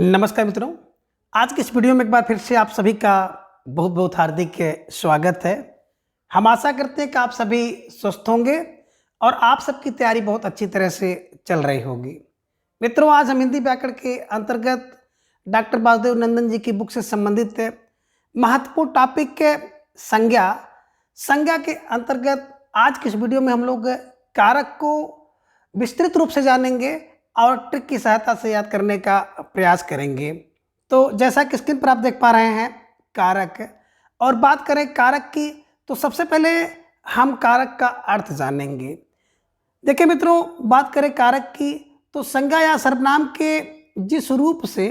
नमस्कार मित्रों। आज की इस वीडियो में एक बार फिर से आप सभी का बहुत बहुत हार्दिक स्वागत है। हम आशा करते हैं कि आप सभी स्वस्थ होंगे और आप सबकी तैयारी बहुत अच्छी तरह से चल रही होगी। मित्रों, आज हम हिंदी व्याकरण के अंतर्गत डॉक्टर वासुदेव नंदन जी की बुक से संबंधित महत्वपूर्ण टॉपिक के संज्ञा के अंतर्गत आज की इस वीडियो में हम लोग कारक को विस्तृत रूप से जानेंगे और ट्रिक की सहायता से याद करने का प्रयास करेंगे। तो जैसा कि स्क्रीन पर आप देख पा रहे हैं कारक, और बात करें कारक की तो सबसे पहले हम कारक का अर्थ जानेंगे। देखिए मित्रों, बात करें कारक की तो संज्ञा या सर्वनाम के जिस रूप से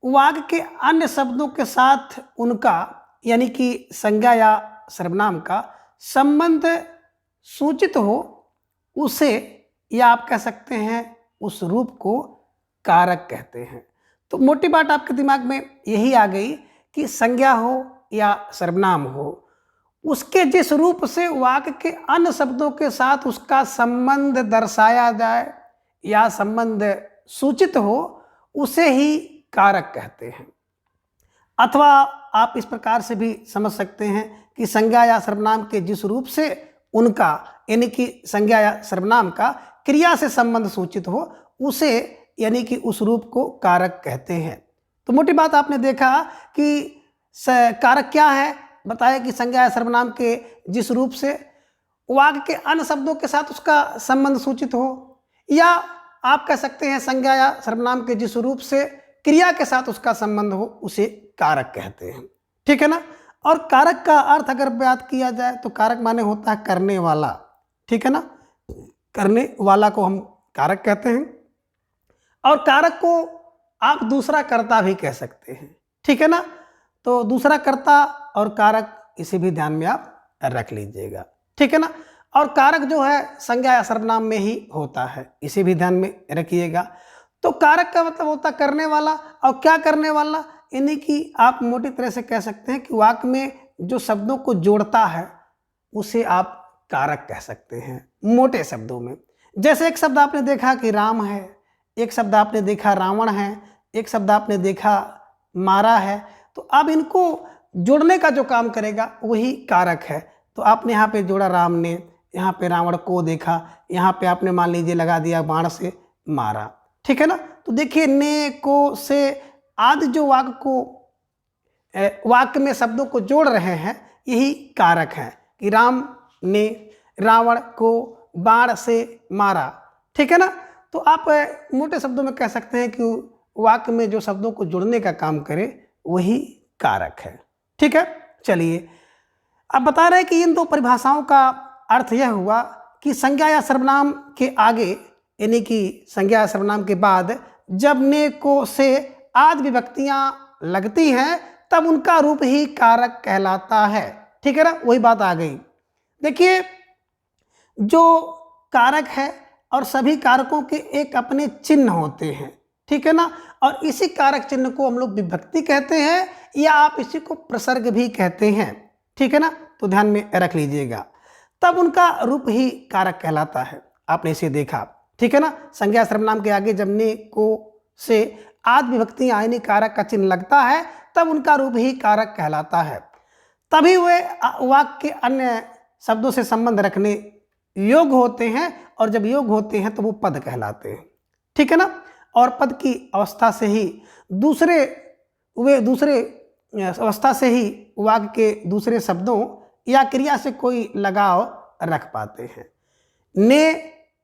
वाक्य के अन्य शब्दों के साथ उनका यानी कि संज्ञा या सर्वनाम का संबंध सूचित हो उसे, या आप कह सकते हैं उस रूप को कारक कहते हैं। तो मोटी बात आपके दिमाग में यही आ गई कि संज्ञा हो या सर्वनाम हो, उसके जिस रूप से वाक्य के अन्य शब्दों के साथ उसका संबंध दर्शाया जाए या संबंध सूचित हो उसे ही कारक कहते हैं। अथवा आप इस प्रकार से भी समझ सकते हैं कि संज्ञा या सर्वनाम के जिस रूप से उनका यानी कि संज्ञा या सर्वनाम का क्रिया से संबंध सूचित हो उसे यानी कि उस रूप को कारक कहते हैं। तो मोटी बात आपने देखा कि कारक क्या है, बताया कि संज्ञा या सर्वनाम के जिस रूप से वाक्य के अन्य शब्दों के साथ उसका संबंध सूचित हो, या आप कह सकते हैं संज्ञा या सर्वनाम के जिस रूप से क्रिया के साथ उसका संबंध हो उसे कारक कहते हैं। ठीक है ना। और कारक का अर्थ अगर बात किया जाए तो कारक माने होता है करने वाला। ठीक है ना, करने वाला को हम कारक कहते हैं। और कारक को आप दूसरा कर्ता भी कह सकते हैं। ठीक है ना। तो दूसरा कर्ता और कारक इसे भी ध्यान में आप रख लीजिएगा। ठीक है ना। और कारक जो है संज्ञा या सर्वनाम में ही होता है, इसे भी ध्यान में रखिएगा। तो कारक का मतलब होता करने वाला। और क्या करने वाला, यानी कि आप मोटी तरह से कह सकते हैं कि वाक्य में जो शब्दों को जोड़ता है उसे आप कारक कह सकते हैं मोटे शब्दों में। जैसे एक शब्द आपने देखा कि राम है, एक शब्द आपने देखा रावण है, एक शब्द आपने देखा मारा है, तो अब इनको जोड़ने का जो काम करेगा वही कारक है। तो आपने यहाँ पे जोड़ा राम ने, यहाँ पे रावण को देखा, यहाँ पे आपने मान लीजिए लगा दिया बाण से मारा। ठीक है ना। तो देखिए ने को से आदि जो वाक्य में शब्दों को जोड़ रहे हैं यही कारक है कि राम ने रावण को बाण से मारा। ठीक है ना। तो आप मोटे शब्दों में कह सकते हैं कि वाक्य में जो शब्दों को जोड़ने का काम करे वही कारक है। ठीक है। चलिए, अब बता रहे हैं कि इन दो परिभाषाओं का अर्थ यह हुआ कि संज्ञा या सर्वनाम के आगे यानी कि संज्ञा या सर्वनाम के बाद जब ने को से आदि विभक्तियां लगती हैं तब उनका रूप ही कारक कहलाता है। ठीक है ना, वही बात आ गई। देखिए, जो कारक है और सभी कारकों के एक अपने चिन्ह होते हैं। ठीक है ना। और इसी कारक चिन्ह को हम लोग विभक्ति कहते हैं या आप इसी को प्रसर्ग भी कहते हैं। ठीक है ना। तो ध्यान में रख लीजिएगा, तब उनका रूप ही कारक कहलाता है। आपने इसे देखा। ठीक है ना। संज्ञा सर्वनाम के आगे जब ने को से आदि विभक्ति यानी कारक का चिन्ह लगता है तब उनका रूप ही कारक कहलाता है। तभी वे वाक्य के अन्य शब्दों से संबंध रखने योग्य होते हैं, और जब योग्य होते हैं तो वो पद कहलाते हैं। ठीक है ना। और पद की अवस्था से ही दूसरे अवस्था से ही वाक्य के दूसरे शब्दों या क्रिया से कोई लगाव रख पाते हैं। ने,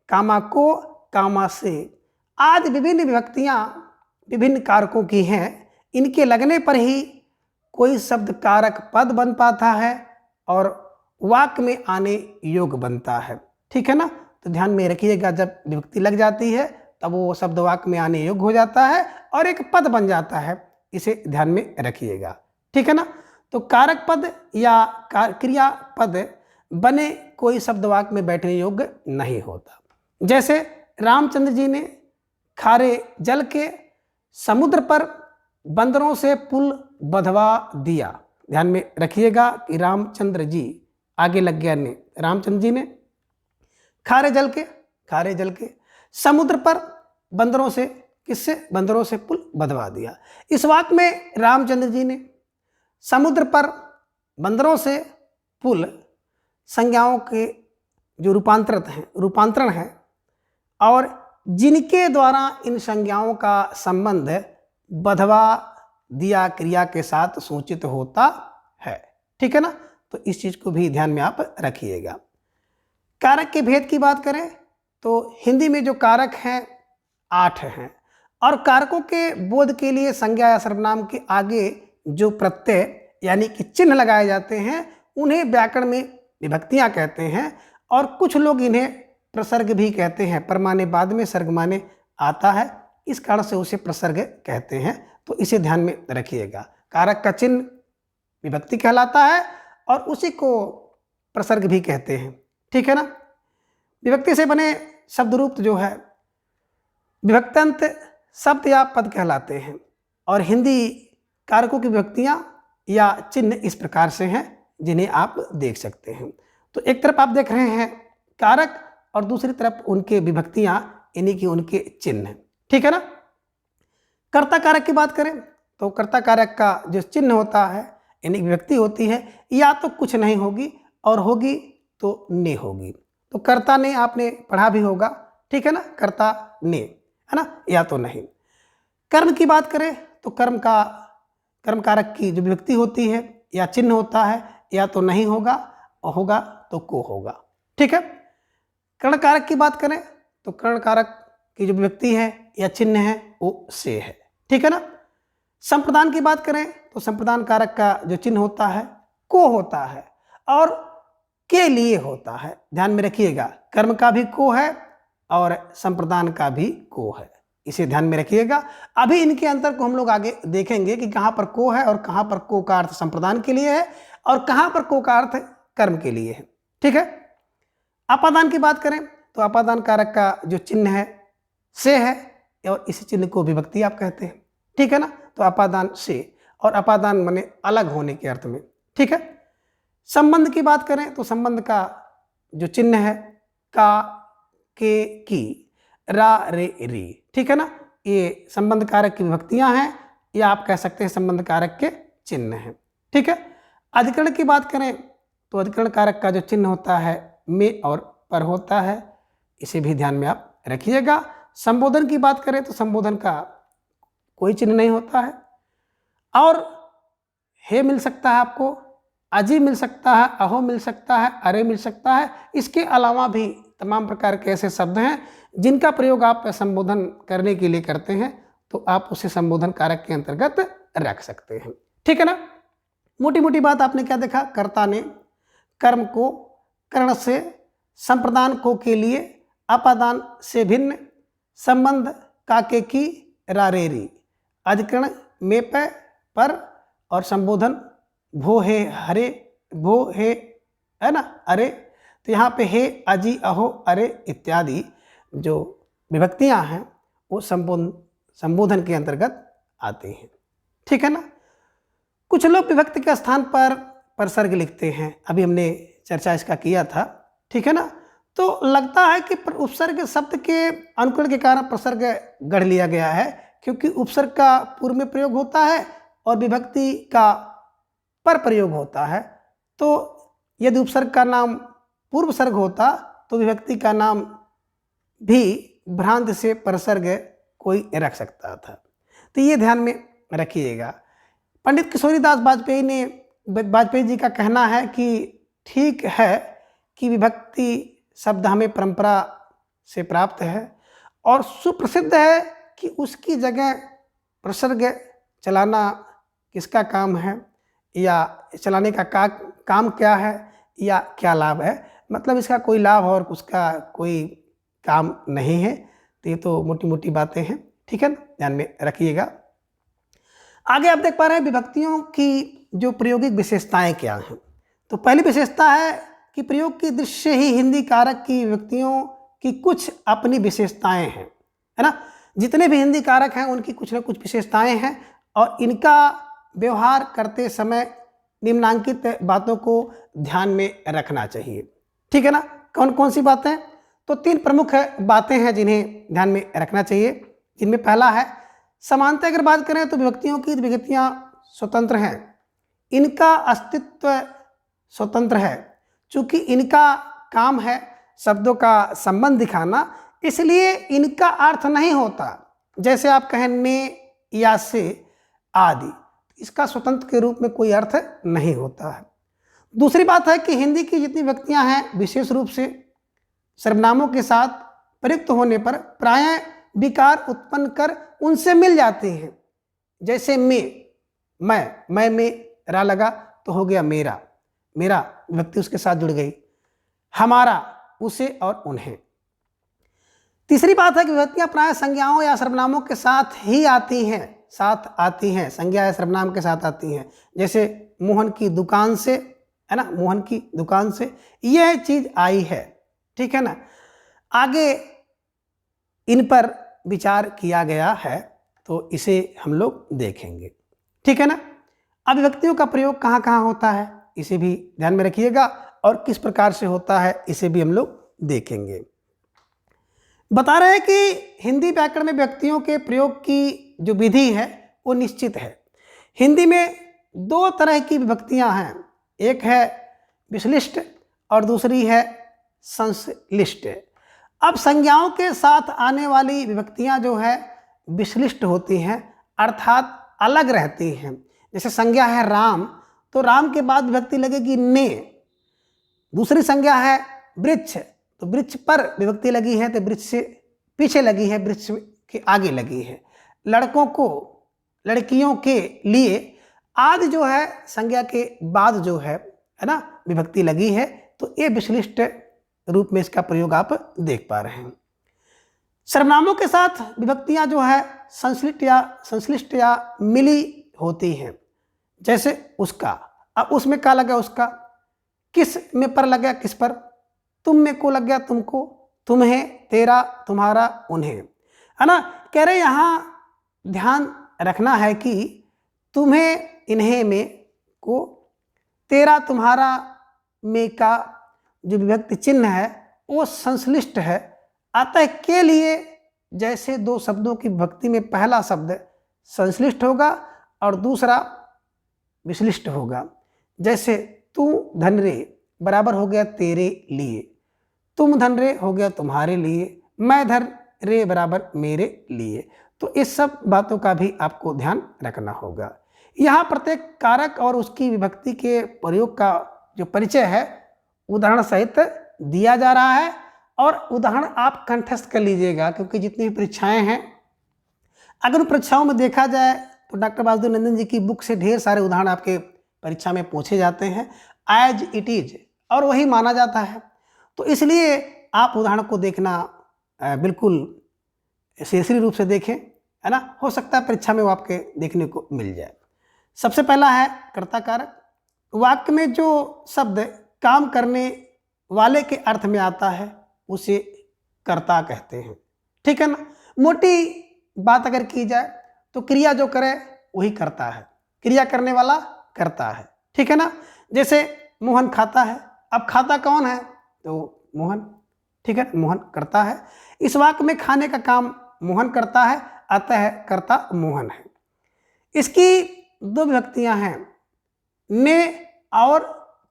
कामा को, कामा से आदि विभिन्न विभक्तियां विभिन्न कारकों की हैं। इनके लगने पर ही कोई शब्द कारक पद बन पाता है और वाक्य में आने योग्य बनता है। ठीक है ना। तो ध्यान में रखिएगा, जब विभक्ति लग जाती है तब वो शब्द वाक्य में आने योग्य हो जाता है और एक पद बन जाता है। इसे ध्यान में रखिएगा। ठीक है ना। तो कारक पद या क्रिया पद बने कोई शब्द वाक्य में बैठने योग्य नहीं होता। जैसे रामचंद्र जी ने खारे जल के समुद्र पर बंदरों से पुल बंधवा दिया। ध्यान में रखिएगा कि रामचंद्र जी आगे लग गया ने, रामचंद्र जी ने खारे जल के समुद्र पर बंदरों से किससे? बंदरों से पुल बंधवा दिया। इस वाक्य में रामचंद्र जी ने समुद्र पर बंदरों से पुल संज्ञाओं के जो रूपांतरण है और जिनके द्वारा इन संज्ञाओं का संबंध बंधवा दिया क्रिया के साथ सूचित होता है। ठीक है ना? तो इस चीज को भी ध्यान में आप रखिएगा। कारक के भेद की बात करें तो हिंदी में जो कारक हैं 8 हैं और कारकों के बोध के लिए संज्ञा या सर्वनाम के आगे जो प्रत्यय यानी कि चिन्ह लगाए जाते हैं उन्हें व्याकरण में विभक्तियां कहते हैं और कुछ लोग इन्हें प्रसर्ग भी कहते हैं। पर माने बाद में, सर्ग माने आता है, इस कारण से उसे प्रसर्ग कहते हैं। तो इसे ध्यान में रखिएगा। कारक का चिन्ह विभक्ति कहलाता है और उसी को प्रसर्ग भी कहते हैं। ठीक है ना? विभक्ति से बने शब्द रूप जो है विभक्त्यंत शब्द या पद कहलाते हैं और हिंदी कारकों की विभक्तियां या चिन्ह इस प्रकार से हैं जिन्हें आप देख सकते हैं। तो एक तरफ आप देख रहे हैं कारक और दूसरी तरफ उनके विभक्तियां यानी कि उनके चिन्ह। ठीक है ना? कर्ता कारक की बात करें तो कर्ता कारक का जो चिन्ह होता है यानी विभक्ति होती है या तो कुछ नहीं होगी और होगी तो ने होगी। तो कर्ता ने आपने पढ़ा भी होगा। ठीक है ना? कर्ता ने, है ना, या तो नहीं। कर्म की बात करें तो कर्म कारक की जो विभक्ति होती है या चिन्ह होता है या तो नहीं होगा और होगा तो को होगा। ठीक है? कर्ण कारक की बात करें तो कर्ण कारक की जो विभक्ति है या चिन्ह है वो से है। ठीक है ना? संप्रदान की बात करें तो संप्रदान कारक का जो चिन्ह होता है को होता है और के लिए होता है। ध्यान में रखिएगा, कर्म का भी को है और संप्रदान का भी को है, इसे ध्यान में रखिएगा। अभी इनके अंतर को हम लोग आगे देखेंगे कि कहाँ पर को है और कहाँ पर को का अर्थ संप्रदान के लिए है और कहाँ पर को का अर्थ कर्म के लिए है। ठीक है? अपादान की बात करें तो अपादान कारक का जो चिन्ह है से है और इसी चिन्ह को विभक्ति आप कहते हैं। ठीक है ना? तो अपादान से और अपादान माने अलग होने के अर्थ में। ठीक है? संबंध की बात करें तो संबंध का जो चिन्ह है का, के, की, रा, रे, री। ठीक है ना? ये संबंध कारक की विभक्तियां हैं या आप कह सकते हैं संबंध कारक के चिन्ह हैं। ठीक है? अधिकरण की बात करें तो अधिकरण कारक का जो चिन्ह होता है में और पर होता है, इसे भी ध्यान में आप रखिएगा। संबोधन की बात करें तो संबोधन का कोई चिन्ह नहीं होता है और हे मिल सकता है आपको, अजी मिल सकता है, अहो मिल सकता है, अरे मिल सकता है। इसके अलावा भी तमाम प्रकार के ऐसे शब्द हैं जिनका प्रयोग आप संबोधन करने के लिए करते हैं तो आप उसे संबोधन कारक के अंतर्गत रख सकते हैं। ठीक है ना? मोटी मोटी बात आपने क्या देखा? कर्ता ने कर्म को कर्ण से, संप्रदान को के लिए, अपादान से भिन्न, संबंध काके की, रारेरी, अधिकरण में पे पर और संबोधन भो है हरे, भो है, है ना, अरे। तो यहाँ पे हे, अजी, अहो, अरे इत्यादि जो विभक्तियाँ हैं वो संबोधन के अंतर्गत आते हैं। ठीक है ना? कुछ लोग विभक्ति के स्थान पर प्रसर्ग लिखते हैं, अभी हमने चर्चा इसका किया था। ठीक है ना? तो लगता है कि उपसर्ग शब्द के अनुकरण के कारण प्रसर्ग गढ़ लिया गया है क्योंकि उपसर्ग का पूर्व में प्रयोग होता है और विभक्ति का पर प्रयोग होता है। तो यदि उपसर्ग का नाम पूर्व सर्ग होता तो विभक्ति का नाम भी भ्रांत से परसर्ग कोई रख सकता था। तो ये ध्यान में रखिएगा। पंडित किशोरीदास वाजपेयी जी का कहना है कि ठीक है कि विभक्ति शब्द हमें परंपरा से प्राप्त है और सुप्रसिद्ध है कि उसकी जगह प्रसर्ग चलाना किसका काम है या चलाने का काम क्या है या क्या लाभ है, मतलब इसका कोई लाभ और उसका कोई काम नहीं है। तो ये तो मोटी मोटी बातें हैं। ठीक है ना? ध्यान में रखिएगा। आगे आप देख पा रहे हैं विभक्तियों की जो प्रायोगिक विशेषताएं क्या हैं। तो पहली विशेषता है कि प्रयोग की दृश्य ही हिंदी कारक की विभक्तियों की कुछ अपनी विशेषताएं हैं, है ना। जितने भी हिंदी कारक हैं उनकी कुछ न कुछ विशेषताएं हैं और इनका व्यवहार करते समय निम्नांकित बातों को ध्यान में रखना चाहिए। ठीक है ना? कौन कौन सी बातें? तो 3 प्रमुख बातें हैं जिन्हें ध्यान में रखना चाहिए। जिनमें पहला है समानता। अगर बात करें तो विभक्तियों की विभक्तियाँ स्वतंत्र हैं, इनका अस्तित्व स्वतंत्र है। चूँकि इनका काम है शब्दों का संबंध दिखाना, इसलिए इनका अर्थ नहीं होता जैसे आप कहें ने या से आदि, इसका स्वतंत्र के रूप में कोई अर्थ नहीं होता है। दूसरी बात है कि हिंदी की जितनी विभक्तियाँ हैं विशेष रूप से सर्वनामों के साथ प्रयुक्त होने पर प्रायः विकार उत्पन्न कर उनसे मिल जाते हैं। जैसे मैं में रा लगा तो हो गया मेरा, मेरा विभक्ति उसके साथ जुड़ गई। हमारा, उसे और उन्हें। तीसरी बात है कि विभक्तियाँ प्रायः संज्ञाओं या सर्वनामों के साथ ही आती हैं, संज्ञा या सर्वनाम के साथ आती हैं। जैसे मोहन की दुकान से, है ना, मोहन की दुकान से यह चीज़ आई है, ठीक है ना। आगे इन पर विचार किया गया है तो इसे हम लोग देखेंगे, ठीक है ना। अब विभक्तियों का प्रयोग कहाँ कहाँ होता है इसे भी ध्यान में रखिएगा, और किस प्रकार से होता है इसे भी हम लोग देखेंगे। बता रहे हैं कि हिंदी व्याकरण में विभक्तियों के प्रयोग की जो विधि है वो निश्चित है। हिंदी में दो तरह की विभक्तियां हैं, एक है विश्लिष्ट और दूसरी है संश्लिष्ट। अब संज्ञाओं के साथ आने वाली विभक्तियां जो है विश्लिष्ट होती हैं, अर्थात अलग रहती हैं। जैसे संज्ञा है राम, तो राम के बाद विभक्ति लगेगी ने। दूसरी संज्ञा है वृक्ष, तो वृक्ष पर विभक्ति लगी है तो वृक्ष से पीछे लगी है, वृक्ष के आगे लगी है। लड़कों को, लड़कियों के लिए आदि जो है संज्ञा के बाद जो है ना विभक्ति लगी है, तो ये विश्लिष्ट रूप में इसका प्रयोग आप देख पा रहे हैं। सर्वनामों के साथ विभक्तियां जो है संश्लिष्ट या मिली होती हैं। जैसे उसका, अब उसमें क्या लगा उसका, किस में पर लग गया किस पर, तुम में को लग गया तुमको, तुम्हें, तेरा, तुम्हारा, उन्हें, है ना। कह रहे यहाँ ध्यान रखना है कि तुम्हें, इन्हें में को, तेरा, तुम्हारा में का जो विभक्ति चिन्ह है वो संश्लिष्ट है। अतः के लिए जैसे दो शब्दों की विभक्ति में पहला शब्द संश्लिष्ट होगा और दूसरा विश्लिष्ट होगा। जैसे तू धन रे बराबर हो गया तेरे लिए, तुम धन रे हो गया तुम्हारे लिए, मैं धन रे बराबर मेरे लिए। तो इस सब बातों का भी आपको ध्यान रखना होगा। यहाँ प्रत्येक कारक और उसकी विभक्ति के प्रयोग का जो परिचय है उदाहरण सहित दिया जा रहा है, और उदाहरण आप कंठस्थ कर लीजिएगा, क्योंकि जितनी भी परीक्षाएं हैं अगर उन परीक्षाओं में देखा जाए तो डॉक्टर वासुदेव नंदन जी की बुक से ढेर सारे उदाहरण आपके परीक्षा में पूछे जाते हैं एज इट इज, और वही माना जाता है। तो इसलिए आप उदाहरण को देखना बिल्कुल सीरियसली रूप से देखें, है ना। हो सकता है परीक्षा में वो आपके देखने को मिल जाए। सबसे पहला है कर्ता कारक। वाक्य में जो शब्द काम करने वाले के अर्थ में आता है उसे कर्ता कहते हैं, ठीक है ना। मोटी बात अगर की जाए तो क्रिया जो करे वही करता है, क्रिया करने वाला करता है, ठीक है ना। जैसे मोहन खाता है, अब खाता कौन है तो मोहन, ठीक है, मोहन करता है। इस वाक्य में खाने का काम मोहन करता है, अतः कर्ता मोहन है। इसकी दो विभक्तियां हैं, ने और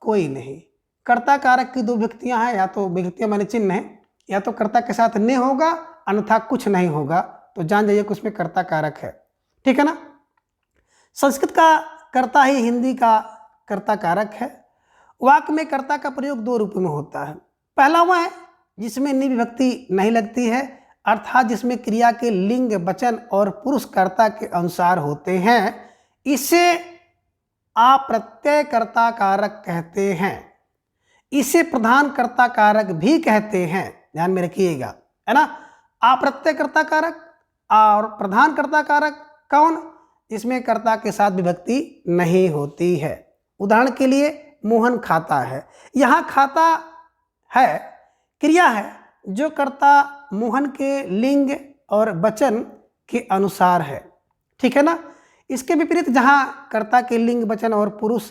कोई नहीं। कर्ता कारक की दो विभक्तियां हैं, या तो विभक्तियां माने चिन्ह है, या तो कर्ता के साथ ने होगा अन्यथा कुछ नहीं होगा, तो जान जाइए कि उसमें कर्ता कारक है, ठीक है ना। संस्कृत का कर्ता ही हिंदी का कर्ता कारक है। वाक्य में कर्ता का प्रयोग दो रूपों में होता है। पहला वह है जिसमें नि विभक्ति नहीं लगती है, अर्थात जिसमें क्रिया के लिंग, वचन और पुरुष कर्ता के अनुसार होते हैं, इसे अप्रत्यय कर्ता कारक कहते हैं। इसे प्रधान कर्ता कारक भी कहते हैं, ध्यान में रखिएगा, है ना। अप्रत्यय कर्ता कारक और प्रधान कर्ता कारक कौन, इसमें कर्ता के साथ विभक्ति नहीं होती है। उदाहरण के लिए मोहन खाता है, यहाँ खाता है क्रिया है जो कर्ता मोहन के लिंग और वचन के अनुसार है, ठीक है ना। इसके विपरीत जहाँ कर्ता के लिंग, वचन और पुरुष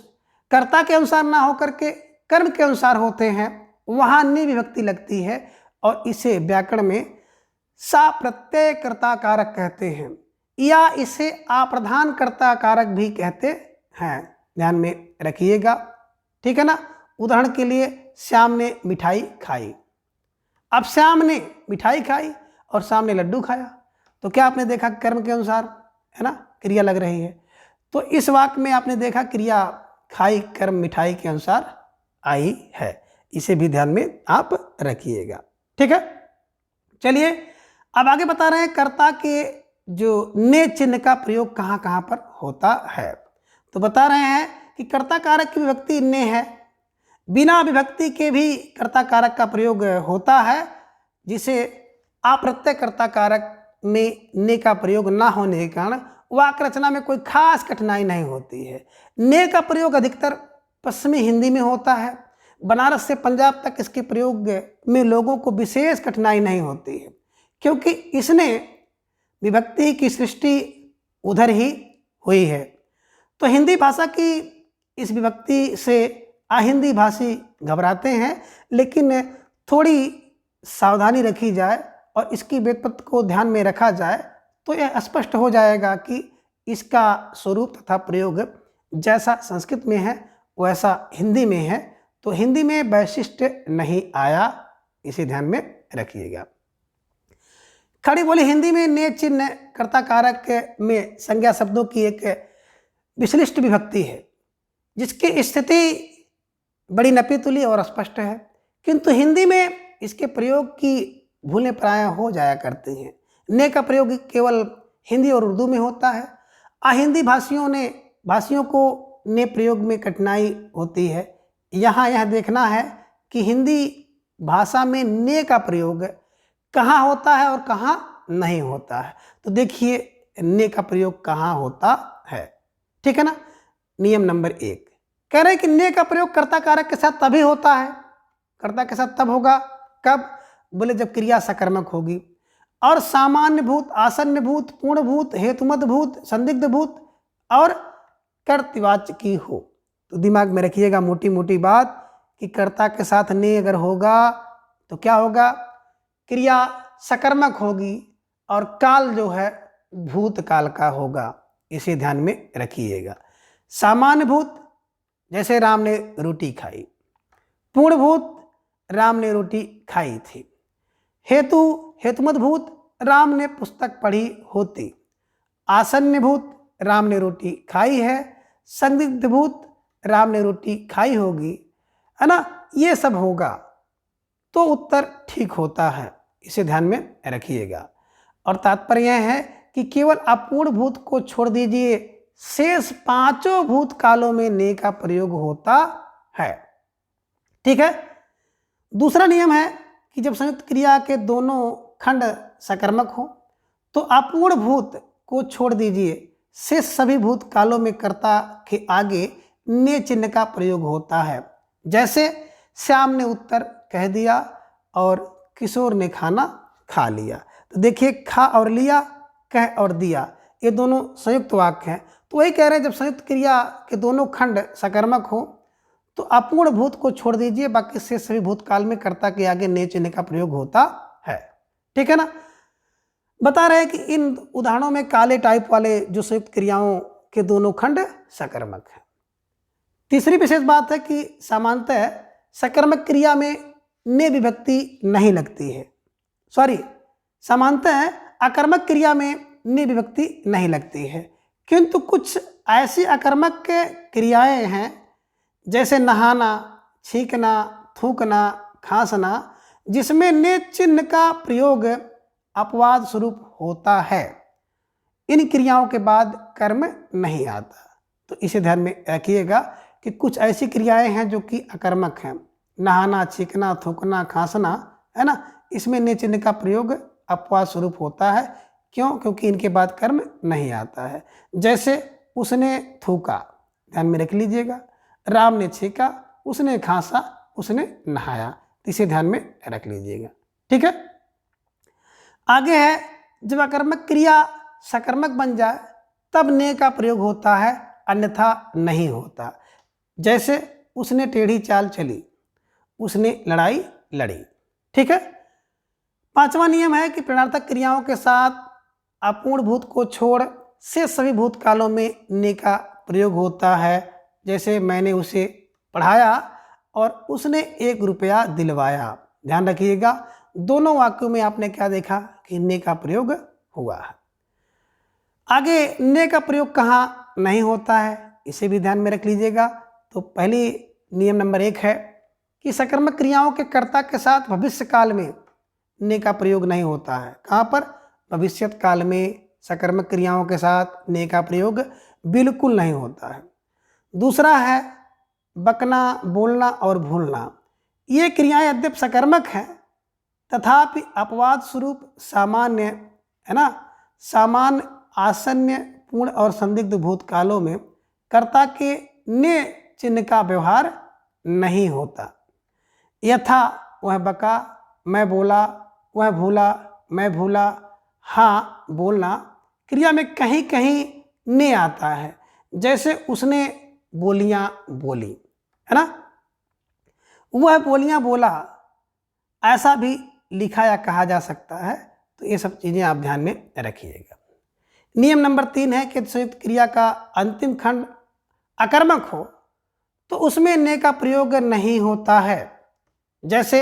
कर्ता के अनुसार ना होकर के कर्म के अनुसार होते हैं, वहाँ नि विभक्ति लगती है, और इसे व्याकरण में सा प्रत्यय कर्ता कारक कहते हैं, या इसे अप्रधान कर्ता कारक भी कहते हैं। ध्यान में रखिएगा, ठीक है ना। उदाहरण के लिए श्याम ने मिठाई खाई। अब श्याम ने मिठाई खाई और श्याम ने लड्डू खाया, तो क्या आपने देखा कर्म के अनुसार, है ना, क्रिया लग रही है। तो इस वाक्य में आपने देखा क्रिया खाई कर्म मिठाई के अनुसार आई है। इसे भी ध्यान में आप रखिएगा, ठीक है। चलिए अब आगे बता रहे हैं कर्ता के जो ने चिन्ह का प्रयोग कहाँ कहाँ पर होता है। तो बता रहे हैं कि कर्ता कारक की विभक्ति ने है, बिना विभक्ति के भी कर्ता कारक का प्रयोग होता है, जिसे अप्रत्यय कर्ता कारक में ने का प्रयोग ना होने के कारण वाक्य रचना में कोई खास कठिनाई नहीं होती है। ने का प्रयोग अधिकतर पश्चिमी हिंदी में होता है। बनारस से पंजाब तक इसके प्रयोग में लोगों को विशेष कठिनाई नहीं होती है, क्योंकि इसने विभक्ति की सृष्टि उधर ही हुई है। तो हिंदी भाषा की इस विभक्ति से अहिंदी भाषी घबराते हैं, लेकिन थोड़ी सावधानी रखी जाए और इसकी व्युत्पत्ति को ध्यान में रखा जाए तो यह स्पष्ट हो जाएगा कि इसका स्वरूप तथा प्रयोग जैसा संस्कृत में है वैसा हिंदी में है। तो हिंदी में वैशिष्ट्य नहीं आया, इसे ध्यान में रखिएगा। खड़ी बोली हिंदी में ने चिन्ह कर्ता कारक में संज्ञा शब्दों की एक विशिष्ट विभक्ति है, जिसकी स्थिति बड़ी नपीतुली और स्पष्ट है, किंतु हिंदी में इसके प्रयोग की भूलें प्राय हो जाया करती हैं। ने का प्रयोग केवल हिंदी और उर्दू में होता है। अहिंदी भाषियों को ने प्रयोग में कठिनाई होती है। यहाँ यह देखना है कि हिंदी भाषा में ने का प्रयोग कहाँ होता है और कहाँ नहीं होता है। तो देखिए ने का प्रयोग कहाँ होता है, ठीक है ना। नियम नंबर 1 कह रहे हैं कि ने का प्रयोग कर्ता कारक के साथ तभी होता है। कर्ता के साथ तब होगा कब? बोले जब क्रिया सकर्मक होगी और सामान्य भूत, आसन्न भूत, पूर्ण भूत, हेतुमत भूत, संदिग्ध भूत और कर्तवाच्य हो। तो दिमाग में रखिएगा मोटी मोटी बात कि कर्ता के साथ ने अगर होगा तो क्या होगा? क्रिया सकर्मक होगी और काल जो है भूतकाल का होगा। इसे ध्यान में रखिएगा। सामान्य भूत जैसे राम ने रोटी खाई, पूर्ण भूत राम ने रोटी खाई थी, हेतुमत भूत राम ने पुस्तक पढ़ी होती, आसन्न भूत राम ने रोटी खाई है, संदिग्ध भूत राम ने रोटी खाई होगी, है ना। ये सब होगा तो उत्तर ठीक होता है, इसे ध्यान में रखिएगा। और तात्पर्य यह है कि केवल अपूर्ण भूत को छोड़ दीजिए, शेष पांचों भूत कालों में ने का प्रयोग होता है, ठीक है। दूसरा नियम है कि जब संयुक्त क्रिया के दोनों खंड सकर्मक हो तो अपूर्ण भूत को छोड़ दीजिए, शेष सभी भूत कालों में कर्ता के आगे ने चिन्ह का प्रयोग होता है। जैसे श्याम ने उत्तर कह दिया और किशोर ने खाना खा लिया। तो देखिए खा और लिया, कह और दिया, ये दोनों संयुक्त वाक्य हैं। तो वही कह रहे हैं जब संयुक्त क्रिया के दोनों खंड सकर्मक हो तो अपूर्ण भूत को छोड़ दीजिए, बाकी से सभी भूतकाल में कर्ता के आगे ने चिन्ह का प्रयोग होता है, ठीक है ना। बता रहे हैं कि इन उदाहरणों में काले टाइप वाले जो संयुक्त क्रियाओं के दोनों खंड सकर्मक हैं। तीसरी विशेष बात है कि सामान्यतः सकर्मक क्रिया में ने विभक्ति नहीं लगती है, सामान्यतः अकर्मक क्रिया में ने विभक्ति नहीं लगती है, किंतु कुछ ऐसी अकर्मक क्रियाएं हैं जैसे नहाना, छींकना, थूकना, खांसना, जिसमें ने चिन्ह का प्रयोग अपवाद स्वरूप होता है। इन क्रियाओं के बाद कर्म नहीं आता। तो इसे ध्यान में रखिएगा कि कुछ ऐसी क्रियाएं हैं जो कि अकर्मक हैं। नहाना, छींकना, थूकना, खांसना, है ना, इसमें ने चिन्ह का प्रयोग अपवाद स्वरूप होता है। क्यों? क्योंकि इनके बाद कर्म नहीं आता है। जैसे उसने थूका, ध्यान में रख लीजिएगा, राम ने छींका, उसने खांसा, उसने नहाया। इसे ध्यान में रख लीजिएगा, ठीक है। आगे है जब अकर्मक क्रिया सकर्मक बन जाए तब ने का प्रयोग होता है, अन्यथा नहीं होता। जैसे उसने टेढ़ी चाल चली, उसने लड़ाई लड़ी, ठीक है। 5वां नियम है कि प्रेरणार्थक क्रियाओं के साथ अपूर्ण भूत को छोड़ से सभी भूतकालों में ने का प्रयोग होता है। जैसे मैंने उसे पढ़ाया और उसने 1 रुपया दिलवाया। ध्यान रखिएगा, दोनों वाक्यों में आपने क्या देखा कि ने का प्रयोग हुआ है। आगे ने का प्रयोग कहाँ नहीं होता है, इसे भी ध्यान में रख लीजिएगा। तो पहली नियम नंबर 1 है कि सकर्मक क्रियाओं के कर्ता के साथ भविष्य काल में ने का प्रयोग नहीं होता है। कहाँ पर? भविष्यत काल में सकर्मक क्रियाओं के साथ ने का प्रयोग बिल्कुल नहीं होता है। दूसरा है बकना, बोलना और भूलना। ये क्रियाएं यद्यप सकर्मक हैं तथापि अपवाद स्वरूप सामान्य है ना, सामान्य, आसन्न, पूर्ण और संदिग्ध भूतकालों में कर्ता के ने चिन्ह का व्यवहार नहीं होता। यथा वह बका, मैं बोला, वह भूला, मैं भूला, हाँ बोलना क्रिया में कहीं कहीं ने आता है। जैसे उसने बोलियां बोली, है ना, वह बोलियां बोला, ऐसा भी लिखा या कहा जा सकता है। तो ये सब चीज़ें आप ध्यान में रखिएगा। नियम नंबर 3 है कि संयुक्त क्रिया का अंतिम खंड अकर्मक हो तो उसमें ने का प्रयोग नहीं होता है। जैसे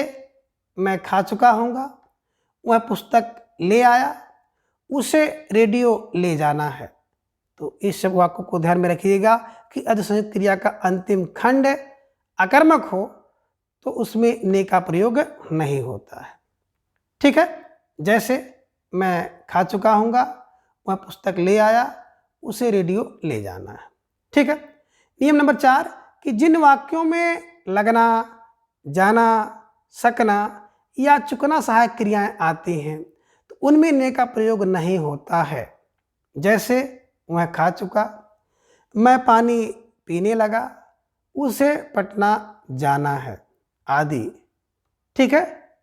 मैं खा चुका हूँगा, वह पुस्तक ले आया, उसे रेडियो ले जाना है। तो इस सब वाक्यों को ध्यान में रखिएगा कि यदि संयुक्त क्रिया का अंतिम खंड अकर्मक हो तो उसमें ने का प्रयोग नहीं होता है। ठीक है, जैसे मैं खा चुका हूँगा, वह पुस्तक ले आया, उसे रेडियो ले जाना है। ठीक है। नियम नंबर 4 कि जिन वाक्यों में लगना, जाना, सकना या चुकना सहायक क्रियाएं आती हैं तो उनमें ने का प्रयोग नहीं होता है। जैसे वह खा चुका, मैं पानी पीने लगा, उसे पटना जाना है आदि। ठीक है,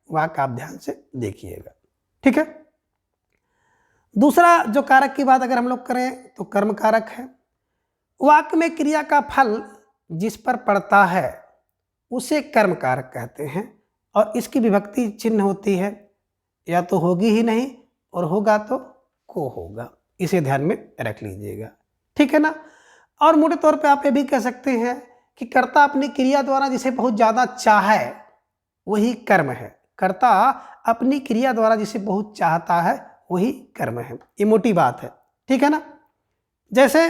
वाक्य आप ध्यान से देखिएगा। ठीक है। दूसरा जो कारक की बात अगर हम लोग करें तो कर्म कारक है। वाक्य में क्रिया का फल जिस पर पड़ता है उसे कर्म कारक कहते हैं और इसकी विभक्ति चिन्ह होती है, या तो होगी ही नहीं और होगा तो को होगा। इसे ध्यान में रख लीजिएगा। ठीक है ना। और मोटे तौर पे आप ये भी कह सकते हैं कि कर्ता अपनी क्रिया द्वारा जिसे बहुत ज़्यादा चाहे वही कर्म है। कर्ता अपनी क्रिया द्वारा जिसे बहुत चाहता है वही कर्म है। ये मोटी बात है। ठीक है ना। जैसे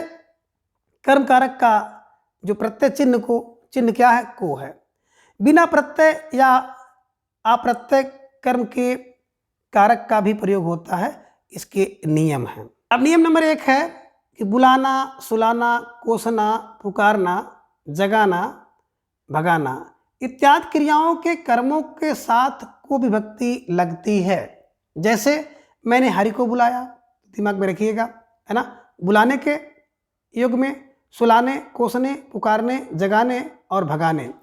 कर्म कारक का जो प्रत्यय चिन्ह क्या है? को है। बिना प्रत्यय या अप्रत्यय कर्म के कारक का भी प्रयोग होता है, इसके नियम हैं। अब नियम नंबर 1 है कि बुलाना, सुलाना, कोसना, पुकारना, जगाना, भगाना इत्यादि क्रियाओं के कर्मों के साथ को विभक्ति लगती है। जैसे मैंने हरि को बुलाया, दिमाग में रखिएगा, है ना। बुलाने के युग में सुलाने, कोसने, पुकारने, जगाने और भगाने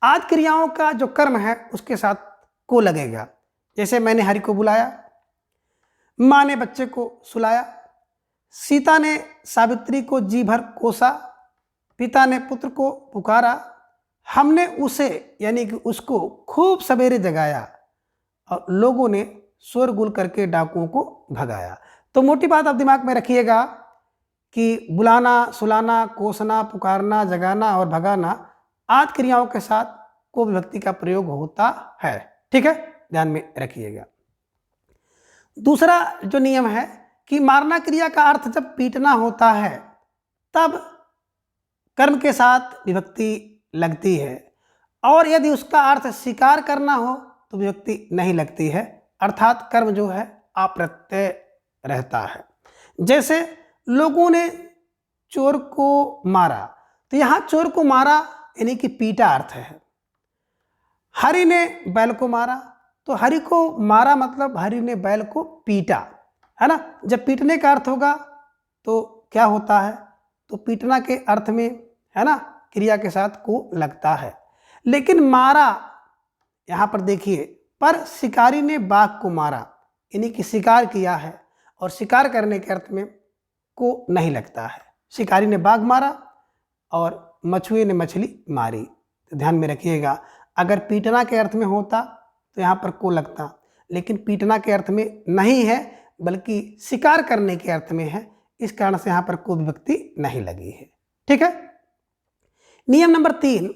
आदि क्रियाओं का जो कर्म है उसके साथ को लगेगा। जैसे मैंने हरि को बुलाया, माँ ने बच्चे को सुलाया, सीता ने सावित्री को जी भर कोसा, पिता ने पुत्र को पुकारा, हमने उसे यानी कि उसको खूब सवेरे जगाया और लोगों ने शोरगुल करके डाकुओं को भगाया। तो मोटी बात आप दिमाग में रखिएगा कि बुलाना, सुलाना, कोसना, पुकारना, जगाना और भगाना आदि क्रियाओं के साथ को विभक्ति का प्रयोग होता है। ठीक है, ध्यान में रखिएगा। दूसरा जो नियम है कि मारना क्रिया का अर्थ जब पीटना होता है तब कर्म के साथ विभक्ति लगती है, और यदि उसका अर्थ शिकार करना हो तो विभक्ति नहीं लगती है, अर्थात कर्म जो है अप्रत्यय रहता है। जैसे लोगों ने चोर को मारा, तो यहाँ चोर को मारा यानी कि पीटा अर्थ है। हरि ने बैल को मारा, तो हरि को मारा मतलब हरि ने बैल को पीटा, है ना। जब पीटने का अर्थ होगा तो क्या होता है? तो पीटना के अर्थ में, है ना, क्रिया के साथ को लगता है। लेकिन मारा यहाँ पर देखिए, पर शिकारी ने बाघ को मारा यानी कि शिकार किया है, और शिकार करने के अर्थ में को नहीं लगता है। शिकारी ने बाघ मारा और मछुए ने मछली मारी। तो ध्यान में रखिएगा, अगर पीटना के अर्थ में होता तो यहाँ पर को लगता, लेकिन पीटना के अर्थ में नहीं है, बल्कि शिकार करने के अर्थ में है। इस कारण से यहाँ पर कोई विभक्ति नहीं लगी है। ठीक है। नियम नंबर 3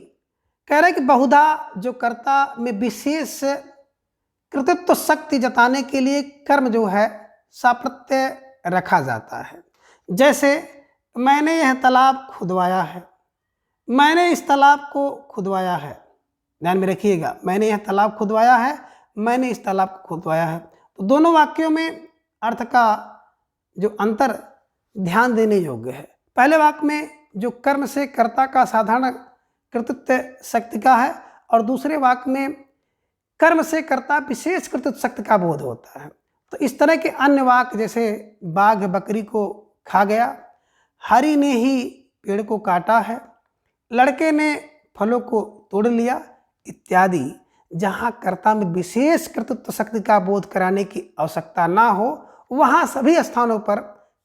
कह रहा है कि बहुधा जो कर्ता में विशेष कृतित्व शक्ति जताने के लिए कर्म जो है साप्रत्यय रखा जाता है। जैसे मैंने यह तालाब खुदवाया है, मैंने इस तालाब को खुदवाया है। ध्यान में रखिएगा, मैंने यह तालाब खुदवाया है, मैंने इस तालाब को खुदवाया है। तो दोनों वाक्यों में अर्थ का जो अंतर ध्यान देने योग्य है। पहले वाक्य में जो कर्म से कर्ता का साधारण कृतित्व शक्ति का है, और दूसरे वाक्य में कर्म से कर्ता विशेष कृतित्व शक्ति का बोध होता है। तो इस तरह के अन्य वाक्य जैसे बाघ बकरी को खा गया, हरि ने ही पेड़ को काटा है, लड़के ने फलों को तोड़ लिया इत्यादि, जहाँ कर्ता में विशेष कृतित्व शक्ति का बोध कराने की आवश्यकता ना हो, वहाँ सभी स्थानों पर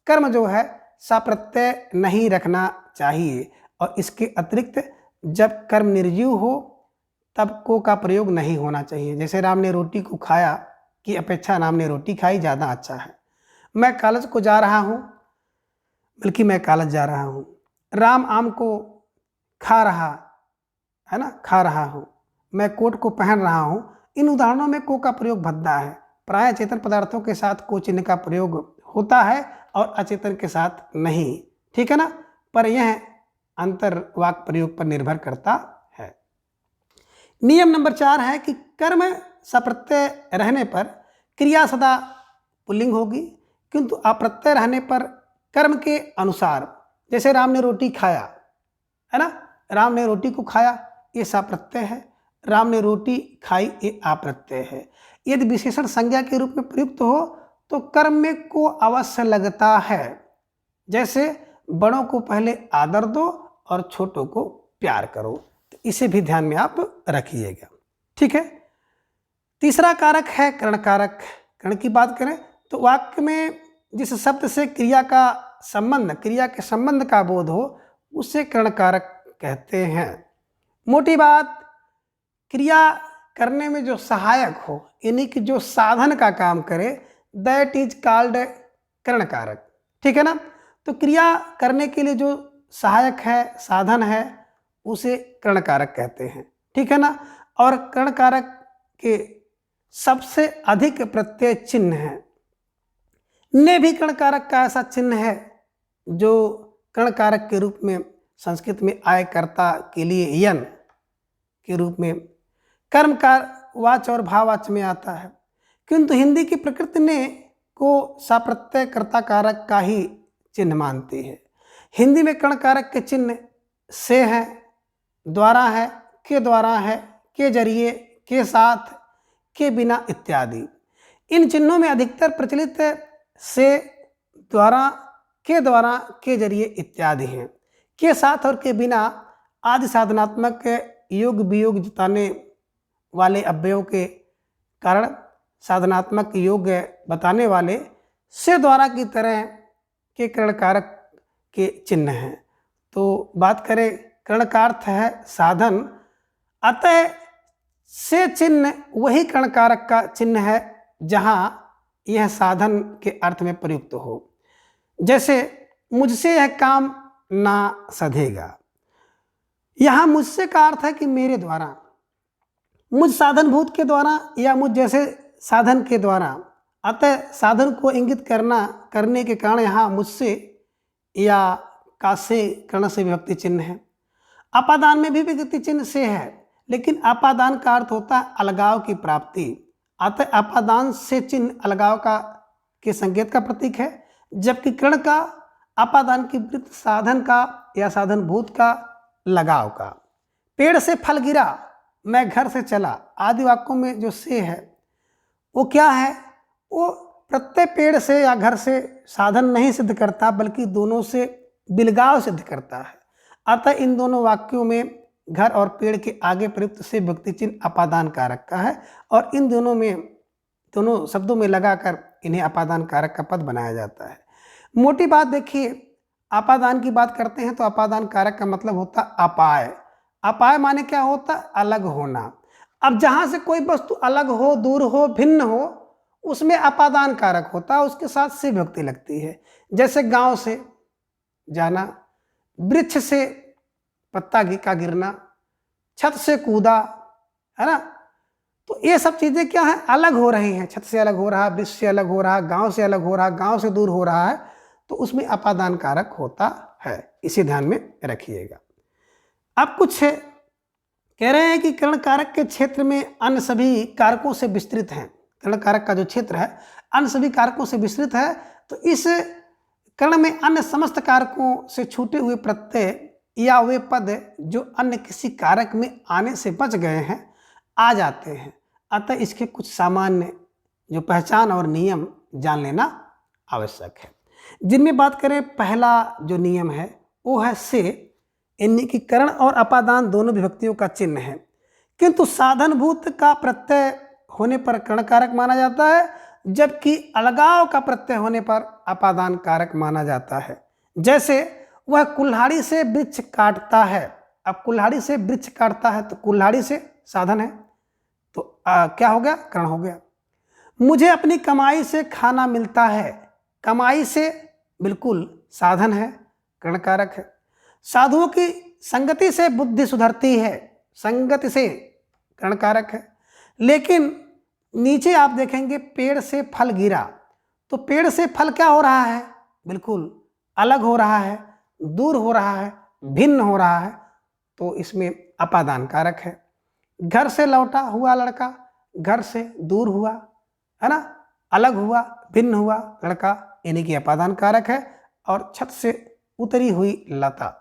कर्म जो है साप्रत्यय नहीं रखना चाहिए। और इसके अतिरिक्त जब कर्म निर्जीव हो तब को का प्रयोग नहीं होना चाहिए। जैसे राम ने रोटी को खाया की अपेक्षा राम ने रोटी खाई ज़्यादा अच्छा है। मैं कॉलेज को जा रहा हूँ, बल्कि मैं कॉलेज जा रहा हूँ। राम आम को खा रहा है ना, खा रहा हूँ। मैं कोट को पहन रहा हूँ। इन उदाहरणों में को का प्रयोग भद्दा है। प्राय चेतन पदार्थों के साथ को चिन्ह का प्रयोग होता है और अचेतन के साथ नहीं। ठीक है ना, पर यह अंतर वाक्य प्रयोग पर निर्भर करता है। नियम नंबर 4 है कि कर्म सप्रत्यय रहने पर क्रिया सदा पुल्लिंग होगी, किंतु अप्रत्यय रहने पर कर्म के अनुसार, जैसे राम ने रोटी खाया है ना, राम ने रोटी को खाया ये सप्रत्यय है, राम ने रोटी खाई ये अप्रत्यय है। यदि विशेषण संज्ञा के रूप में प्रयुक्त हो तो कर्म में को अवश्य लगता है। जैसे बड़ों को पहले आदर दो और छोटों को प्यार करो। तो इसे भी ध्यान में आप रखिएगा। ठीक है। तीसरा कारक है कर्ण कारक। कर्ण की बात करें तो वाक्य में जिस शब्द से क्रिया का संबंध, क्रिया के संबंध का बोध हो उसे कर्ण कारक कहते हैं। मोटी बात, क्रिया करने में जो सहायक हो, यानी कि जो साधन का काम करे, दैट इज कॉल्ड कर्ण कारक। ठीक है ना। तो क्रिया करने के लिए जो सहायक है, साधन है, उसे कर्ण कारक कहते हैं। ठीक है ना। और कर्ण कारक के सबसे अधिक प्रत्यय चिन्ह है। ने भी कर्ण कारक का ऐसा चिन्ह है जो कर्ण कारक के रूप में संस्कृत में आय कर्ता के लिए यन के रूप में कर्म का वाच और भाववाच में आता है, किंतु हिंदी की प्रकृति ने को साप्रत्यय कर्ता कारक का ही चिन्ह मानती है। हिंदी में कर्ण कारक के चिन्ह से है, द्वारा है, के द्वारा है, के जरिए, के साथ, के बिना इत्यादि। इन चिन्हों में अधिकतर प्रचलित से, द्वारा, के जरिए इत्यादि हैं। के साथ और के बिना आदि साधनात्मक योग वियोग जताने वाले अव्ययों के कारण साधनात्मक योग बताने वाले से द्वारा की तरह के कर्ण कारक के चिन्ह हैं। तो बात करें कर्ण का अर्थ है साधन, अतः से चिन्ह वही कर्ण कारक का चिन्ह है जहाँ यह साधन के अर्थ में प्रयुक्त हो। जैसे मुझसे यह काम ना सधेगा, यहाँ मुझसे का अर्थ है कि मेरे द्वारा, मुझ साधनभूत के द्वारा या मुझ जैसे साधन के द्वारा। अतः साधन को इंगित करने के कारण यहाँ मुझसे या का से कर्ण से विभक्ति चिन्ह है। अपादान में भी विभक्ति चिन्ह से है, लेकिन अपादान का अर्थ होता है अलगाव की प्राप्ति। अतः अपादान से चिन्ह अलगाव का के संकेत का प्रतीक है, जबकि कर्ण का अपादान की वृत्त साधन का या साधनभूत का लगाव का। पेड़ से फल गिरा, मैं घर से चला आदि वाक्यों में जो से है वो क्या है, वो प्रत्येक पेड़ से या घर से साधन नहीं सिद्ध करता, बल्कि दोनों से बिलगाव सिद्ध करता है। अतः इन दोनों वाक्यों में घर और पेड़ के आगे प्रयुक्त से विभक्ति चिन्ह अपादान कारक का है, और इन दोनों शब्दों में लगाकर इन्हें अपादान कारक का पद बनाया जाता है। मोटी बात देखिए, अपादान की बात करते हैं तो अपादान कारक का मतलब होता अपाय। अपाय माने क्या होता, अलग होना। अब जहाँ से कोई वस्तु अलग हो, दूर हो, भिन्न हो, उसमें अपादान कारक होता है, उसके साथ से विभक्ति लगती है। जैसे गांव से जाना, वृक्ष से पत्ता का गिरना, छत से कूदा, है ना। तो ये सब चीजें क्या है, अलग हो रही हैं। छत से अलग हो रहा, वृक्ष से अलग हो रहा, गांव से अलग हो रहा, गांव से दूर हो रहा है, तो उसमें अपादान कारक होता है। इसे ध्यान में रखिएगा। अब कुछ कह रहे हैं कि कर्ण कारक के क्षेत्र में अन्य सभी कारकों से विस्तृत हैं। कर्ण कारक का जो क्षेत्र है अन्य सभी कारकों से विस्तृत है। तो इस कर्ण में अन्य समस्त कारकों से छूटे हुए प्रत्यय या वे पद जो अन्य किसी कारक में आने से बच गए हैं आ जाते हैं। अतः इसके कुछ सामान्य जो पहचान और नियम जान लेना आवश्यक है। जिनमें बात करें, पहला जो नियम है वो है से, यानी कि कर्ण और अपादान दोनों विभक्तियों का चिन्ह है, किंतु साधनभूत का प्रत्यय होने पर कर्ण कारक माना जाता है, जबकि अलगाव का प्रत्यय होने पर अपादान कारक माना जाता है। जैसे वह कुल्हाड़ी से वृक्ष काटता है। अब कुल्हाड़ी से वृक्ष काटता है तो कुल्हाड़ी से साधन है, तो क्या हो गया, कर्ण हो गया। मुझे अपनी कमाई से खाना मिलता है, कमाई से बिल्कुल साधन है, कर्ण कारक है। साधुओं की संगति से बुद्धि सुधरती है, संगति से कर्ण कारक है। लेकिन नीचे आप देखेंगे पेड़ से फल गिरा, तो पेड़ से फल क्या हो रहा है, बिल्कुल अलग हो रहा है, दूर हो रहा है, भिन्न हो रहा है, तो इसमें अपादान कारक है। घर से लौटा हुआ लड़का घर से दूर हुआ, है ना, अलग हुआ, भिन्न हुआ लड़का, यानी कि अपादान कारक है। और छत से उतरी हुई लता,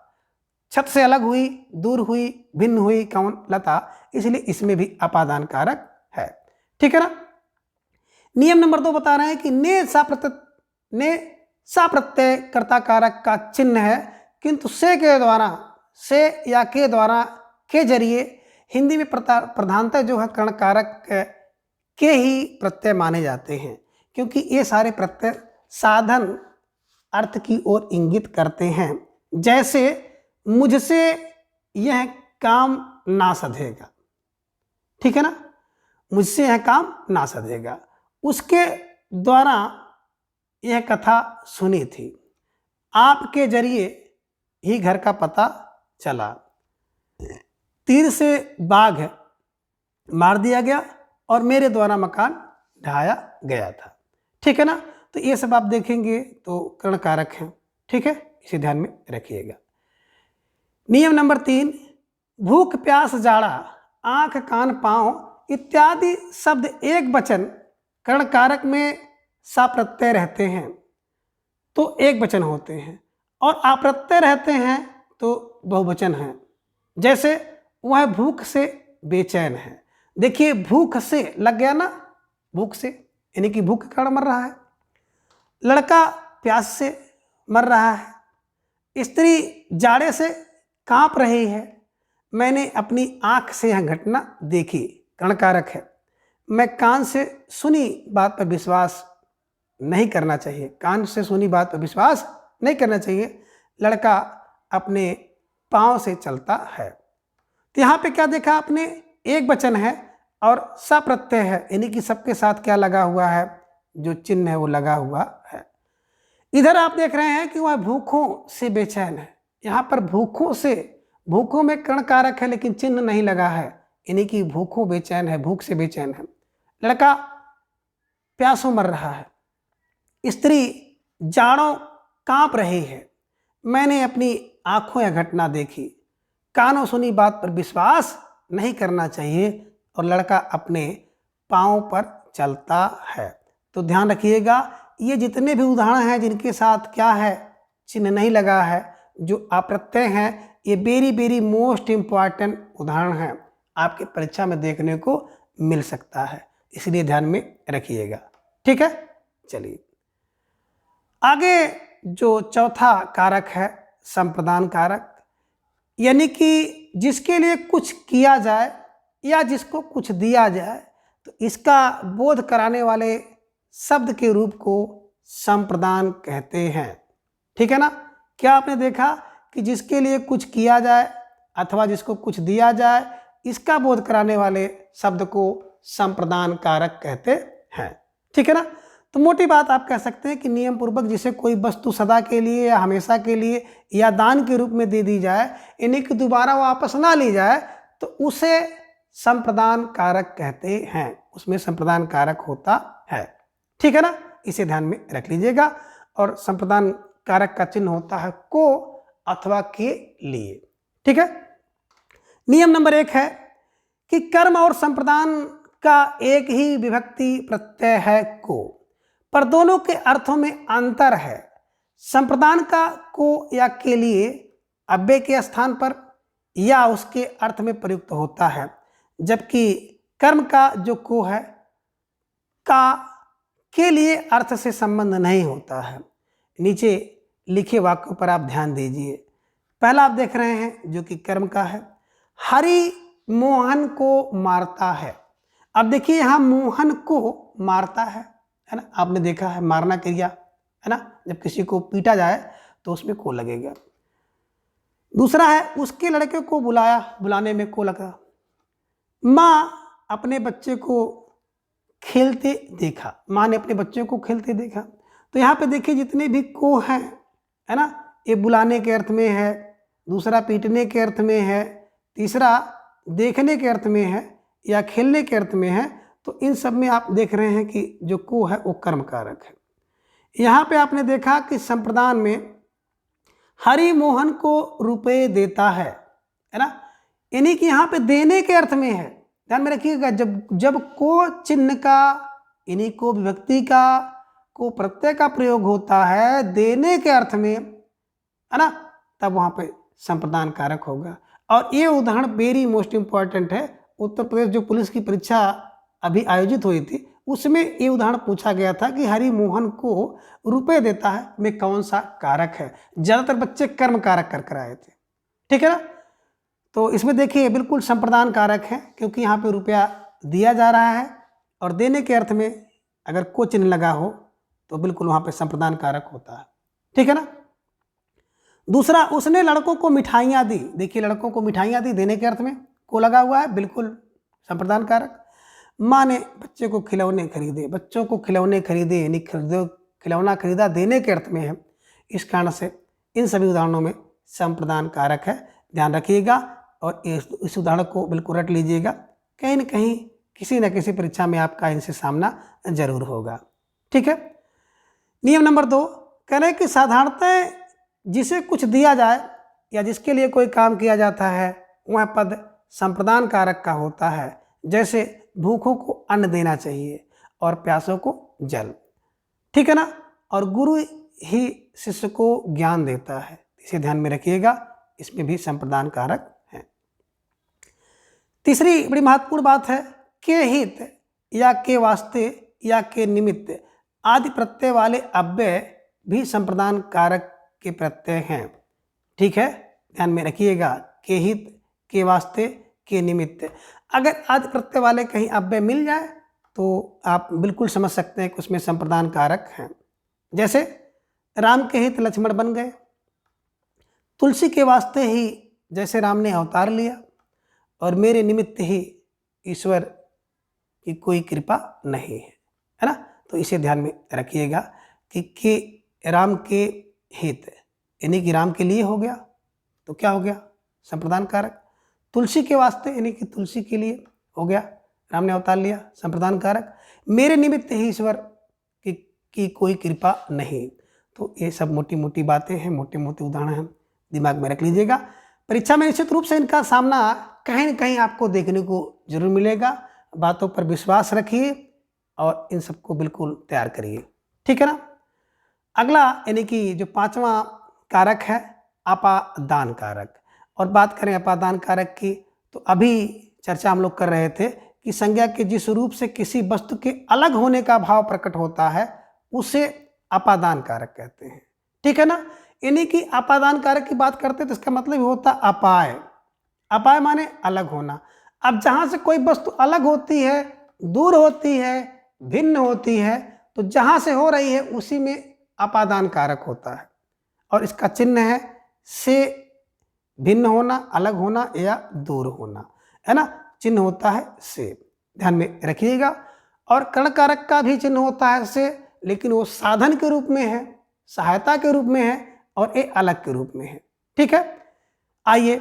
छत से अलग हुई, दूर हुई, भिन्न हुई, कौन, लता, इसलिए इसमें भी अपादान कारक है। ठीक है ना। नियम नंबर 2 बता रहे हैं कि ने सा प्रत्यय कर्ता कारक का चिन्ह है, किंतु से के द्वारा, से या के द्वारा, के जरिए हिंदी में प्रधानतः जो है कर्ण कारक के ही प्रत्यय माने जाते हैं, क्योंकि ये सारे प्रत्यय साधन अर्थ की ओर इंगित करते हैं। जैसे मुझसे यह काम ना सधेगा, ठीक है ना, मुझसे यह काम ना सधेगा, उसके द्वारा यह कथा सुनी थी, आपके जरिए ही घर का पता चला, तीर से बाघ मार दिया गया और मेरे द्वारा मकान ढाया गया था। ठीक है ना। तो ये सब आप देखेंगे तो कर्ण कारक हैं। ठीक है, इसे ध्यान में रखिएगा। नियम नंबर 3, भूख प्यास जाड़ा आंख कान पांव इत्यादि शब्द एक वचन कर्ण कारक में सा प्रत्यय रहते हैं तो एक वचन होते हैं, और अप्रत्यय रहते हैं तो बहुवचन हैं। जैसे वह भूख से बेचैन है, देखिए भूख से लग गया ना, भूख से यानी कि भूख के कारण मर रहा है। लड़का प्यास से मर रहा है, स्त्री जाड़े से कांप रही है, मैंने अपनी आंख से यह घटना देखी, कर्ण कारक है। मैं कान से सुनी बात पर विश्वास नहीं करना चाहिए, कान से सुनी बात पर विश्वास नहीं करना चाहिए। लड़का अपने पांव से चलता है। तो यहाँ पे क्या देखा आपने, एक वचन है और सप्रत्यय है, यानी कि सबके साथ क्या लगा हुआ है, जो चिन्ह है वो लगा हुआ है। इधर आप देख रहे हैं कि वह भूखों से बेचैन है, यहाँ पर भूखों से, भूखों में कर्ण कारक है लेकिन चिन्ह नहीं लगा है, यानी कि भूखों बेचैन है, भूख से बेचैन है। लड़का प्यासों मर रहा है, स्त्री जाड़ों कांप रही है, मैंने अपनी आंखों यह घटना देखी, कानों सुनी बात पर विश्वास नहीं करना चाहिए, और लड़का अपने पांव पर चलता है। तो ध्यान रखिएगा, ये जितने भी उदाहरण हैं जिनके साथ क्या है, चिन्ह नहीं लगा है, जो अप्रत्यय हैं, ये वेरी मोस्ट इम्पॉर्टेंट उदाहरण हैं, आपके परीक्षा में देखने को मिल सकता है, इसलिए ध्यान में रखिएगा। ठीक है, चलिए आगे जो चौथा कारक है संप्रदान कारक, यानी कि जिसके लिए कुछ किया जाए या जिसको कुछ दिया जाए तो इसका बोध कराने वाले शब्द के रूप को संप्रदान कहते हैं। ठीक है ना। क्या आपने देखा कि जिसके लिए कुछ किया जाए अथवा जिसको कुछ दिया जाए इसका बोध कराने वाले शब्द को संप्रदान कारक कहते हैं। ठीक है ना। तो मोटी बात आप कह सकते हैं कि नियम पूर्वक जिसे कोई वस्तु सदा के लिए या हमेशा के लिए या दान के रूप में दे दी जाए, इन्हीं की दोबारा वापस ना ली जाए, तो उसे संप्रदान कारक कहते हैं, उसमें संप्रदान कारक होता है। ठीक है ना, इसे ध्यान में रख लीजिएगा। और संप्रदान कारक का चिन्ह होता है को अथवा के लिए। ठीक है। नियम नंबर 1 है कि कर्म और संप्रदान का एक ही विभक्ति प्रत्यय है को, पर दोनों के अर्थों में अंतर है। संप्रदान का को या के लिए अव्यय के स्थान पर या उसके अर्थ में प्रयुक्त होता है, जबकि कर्म का जो को है का के लिए अर्थ से संबंध नहीं होता है। नीचे लिखे वाक्यों पर आप ध्यान दीजिए। पहला आप देख रहे हैं जो कि कर्म का है, हरि मोहन को मारता है। अब देखिए यहाँ मोहन को मारता है ना, आपने देखा है मारना क्रिया है ना, जब किसी को पीटा जाए तो उसमें को लगेगा। दूसरा है उसके लड़के को बुलाया, बुलाने में को लगा। माँ अपने बच्चे को खेलते देखा, माँ ने अपने बच्चे को खेलते देखा। तो यहाँ पे देखिए जितने भी को हैं है ना, ये बुलाने के अर्थ में है, दूसरा पीटने के अर्थ में है, तीसरा देखने के अर्थ में है या खेलने के अर्थ में है। तो इन सब में आप देख रहे हैं कि जो को है वो कर्म कारक है। यहाँ पे आपने देखा कि संप्रदान में हरि मोहन को रुपए देता है ना, यानी कि यहाँ पे देने के अर्थ में है। ध्यान में रखिएगा, जब को चिन्ह का, इन्हीं को विभक्ति का, को प्रत्यय का प्रयोग होता है देने के अर्थ में है ना, तब वहाँ पे संप्रदान कारक होगा। और ये उदाहरण वेरी मोस्ट इम्पॉर्टेंट है। उत्तर प्रदेश जो पुलिस की परीक्षा अभी आयोजित हुई थी उसमें ये उदाहरण पूछा गया था कि हरि मोहन को रुपए देता है में कौन सा कारक है। ज़्यादातर बच्चे कर्म कारक कर आए थे। ठीक है ना। तो इसमें देखिए बिल्कुल संप्रदान कारक है, क्योंकि यहाँ पे रुपया दिया जा रहा है और देने के अर्थ में अगर को चिन्ह लगा हो तो बिल्कुल वहाँ पे संप्रदान कारक होता है। ठीक है ना। दूसरा, उसने लड़कों को मिठाइयाँ दी। देखिए लड़कों को मिठाइयाँ दी, देने के अर्थ में को लगा हुआ है, बिल्कुल संप्रदान कारक। माँ ने बच्चे को खिलौने खरीदे, बच्चों को खिलौने खरीदे यानी खिलौना खरीदा देने के अर्थ में है। इस कारण से इन सभी उदाहरणों में संप्रदान कारक है, ध्यान रखिएगा। और इस उदाहरण को बिल्कुल रट लीजिएगा, कहीं न कहीं किसी न किसी परीक्षा में आपका इनसे सामना जरूर होगा। ठीक है। नियम नंबर 2 कह रहे हैं कि साधारणतः जिसे कुछ दिया जाए या जिसके लिए कोई काम किया जाता है वह पद संप्रदान कारक का होता है। जैसे भूखों को अन्न देना चाहिए और प्यासों को जल। ठीक है ना। और गुरु ही शिष्य को ज्ञान देता है, इसे ध्यान में रखिएगा, इसमें भी संप्रदान कारक है। तीसरी बड़ी महत्वपूर्ण बात है के हित या के वास्ते या के निमित्त आदि प्रत्यय वाले अव्यय भी संप्रदान कारक के प्रत्यय हैं। ठीक है, ध्यान में रखिएगा, के हित, के वास्ते, के निमित्त। अगर आदि प्रत्यय वाले कहीं अव्यय मिल जाए तो आप बिल्कुल समझ सकते हैं कि उसमें संप्रदान कारक हैं। जैसे राम के हित लक्ष्मण बन गए, तुलसी के वास्ते ही जैसे राम ने अवतार लिया, और मेरे निमित्त ही ईश्वर की कोई कृपा नहीं है ना। तो इसे ध्यान में रखिएगा कि राम के हित यानी कि राम के लिए हो गया तो क्या हो गया, संप्रदान कारक। तुलसी के वास्ते यानी कि तुलसी के लिए हो गया, राम ने अवतार लिया, संप्रदान कारक। मेरे निमित्त ही ईश्वर की कोई कृपा नहीं। तो ये सब मोटी मोटी बातें हैं, मोटे मोटे उदाहरण हैं, दिमाग में रख लीजिएगा। परीक्षा में निश्चित रूप से इनका सामना कहीं न कहीं आपको देखने को जरूर मिलेगा। बातों पर विश्वास रखिए और इन सबको बिल्कुल तैयार करिए। ठीक है ना। अगला यानी कि जो 5वां कारक है अपादान कारक। और बात करें अपादान कारक की तो अभी चर्चा हम लोग कर रहे थे कि संज्ञा के जिस रूप से किसी वस्तु के अलग होने का भाव प्रकट होता है उसे अपादान कारक कहते हैं। ठीक है ना। यानी कि अपादान कारक की बात करते हैं तो इसका मतलब होता है अपाय। अपाय माने अलग होना। अब जहाँ से कोई वस्तु अलग होती है, दूर होती है, भिन्न होती है, तो जहाँ से हो रही है उसी में अपादान कारक होता है। और इसका चिन्ह है से भिन्न होना, अलग होना या दूर होना। है ना, चिन्ह होता है से, ध्यान में रखिएगा। और कर्ण कारक का भी चिन्ह होता है से, लेकिन वो साधन के रूप में है, सहायता के रूप में है, और ए अलग के रूप में है। ठीक है, आइए,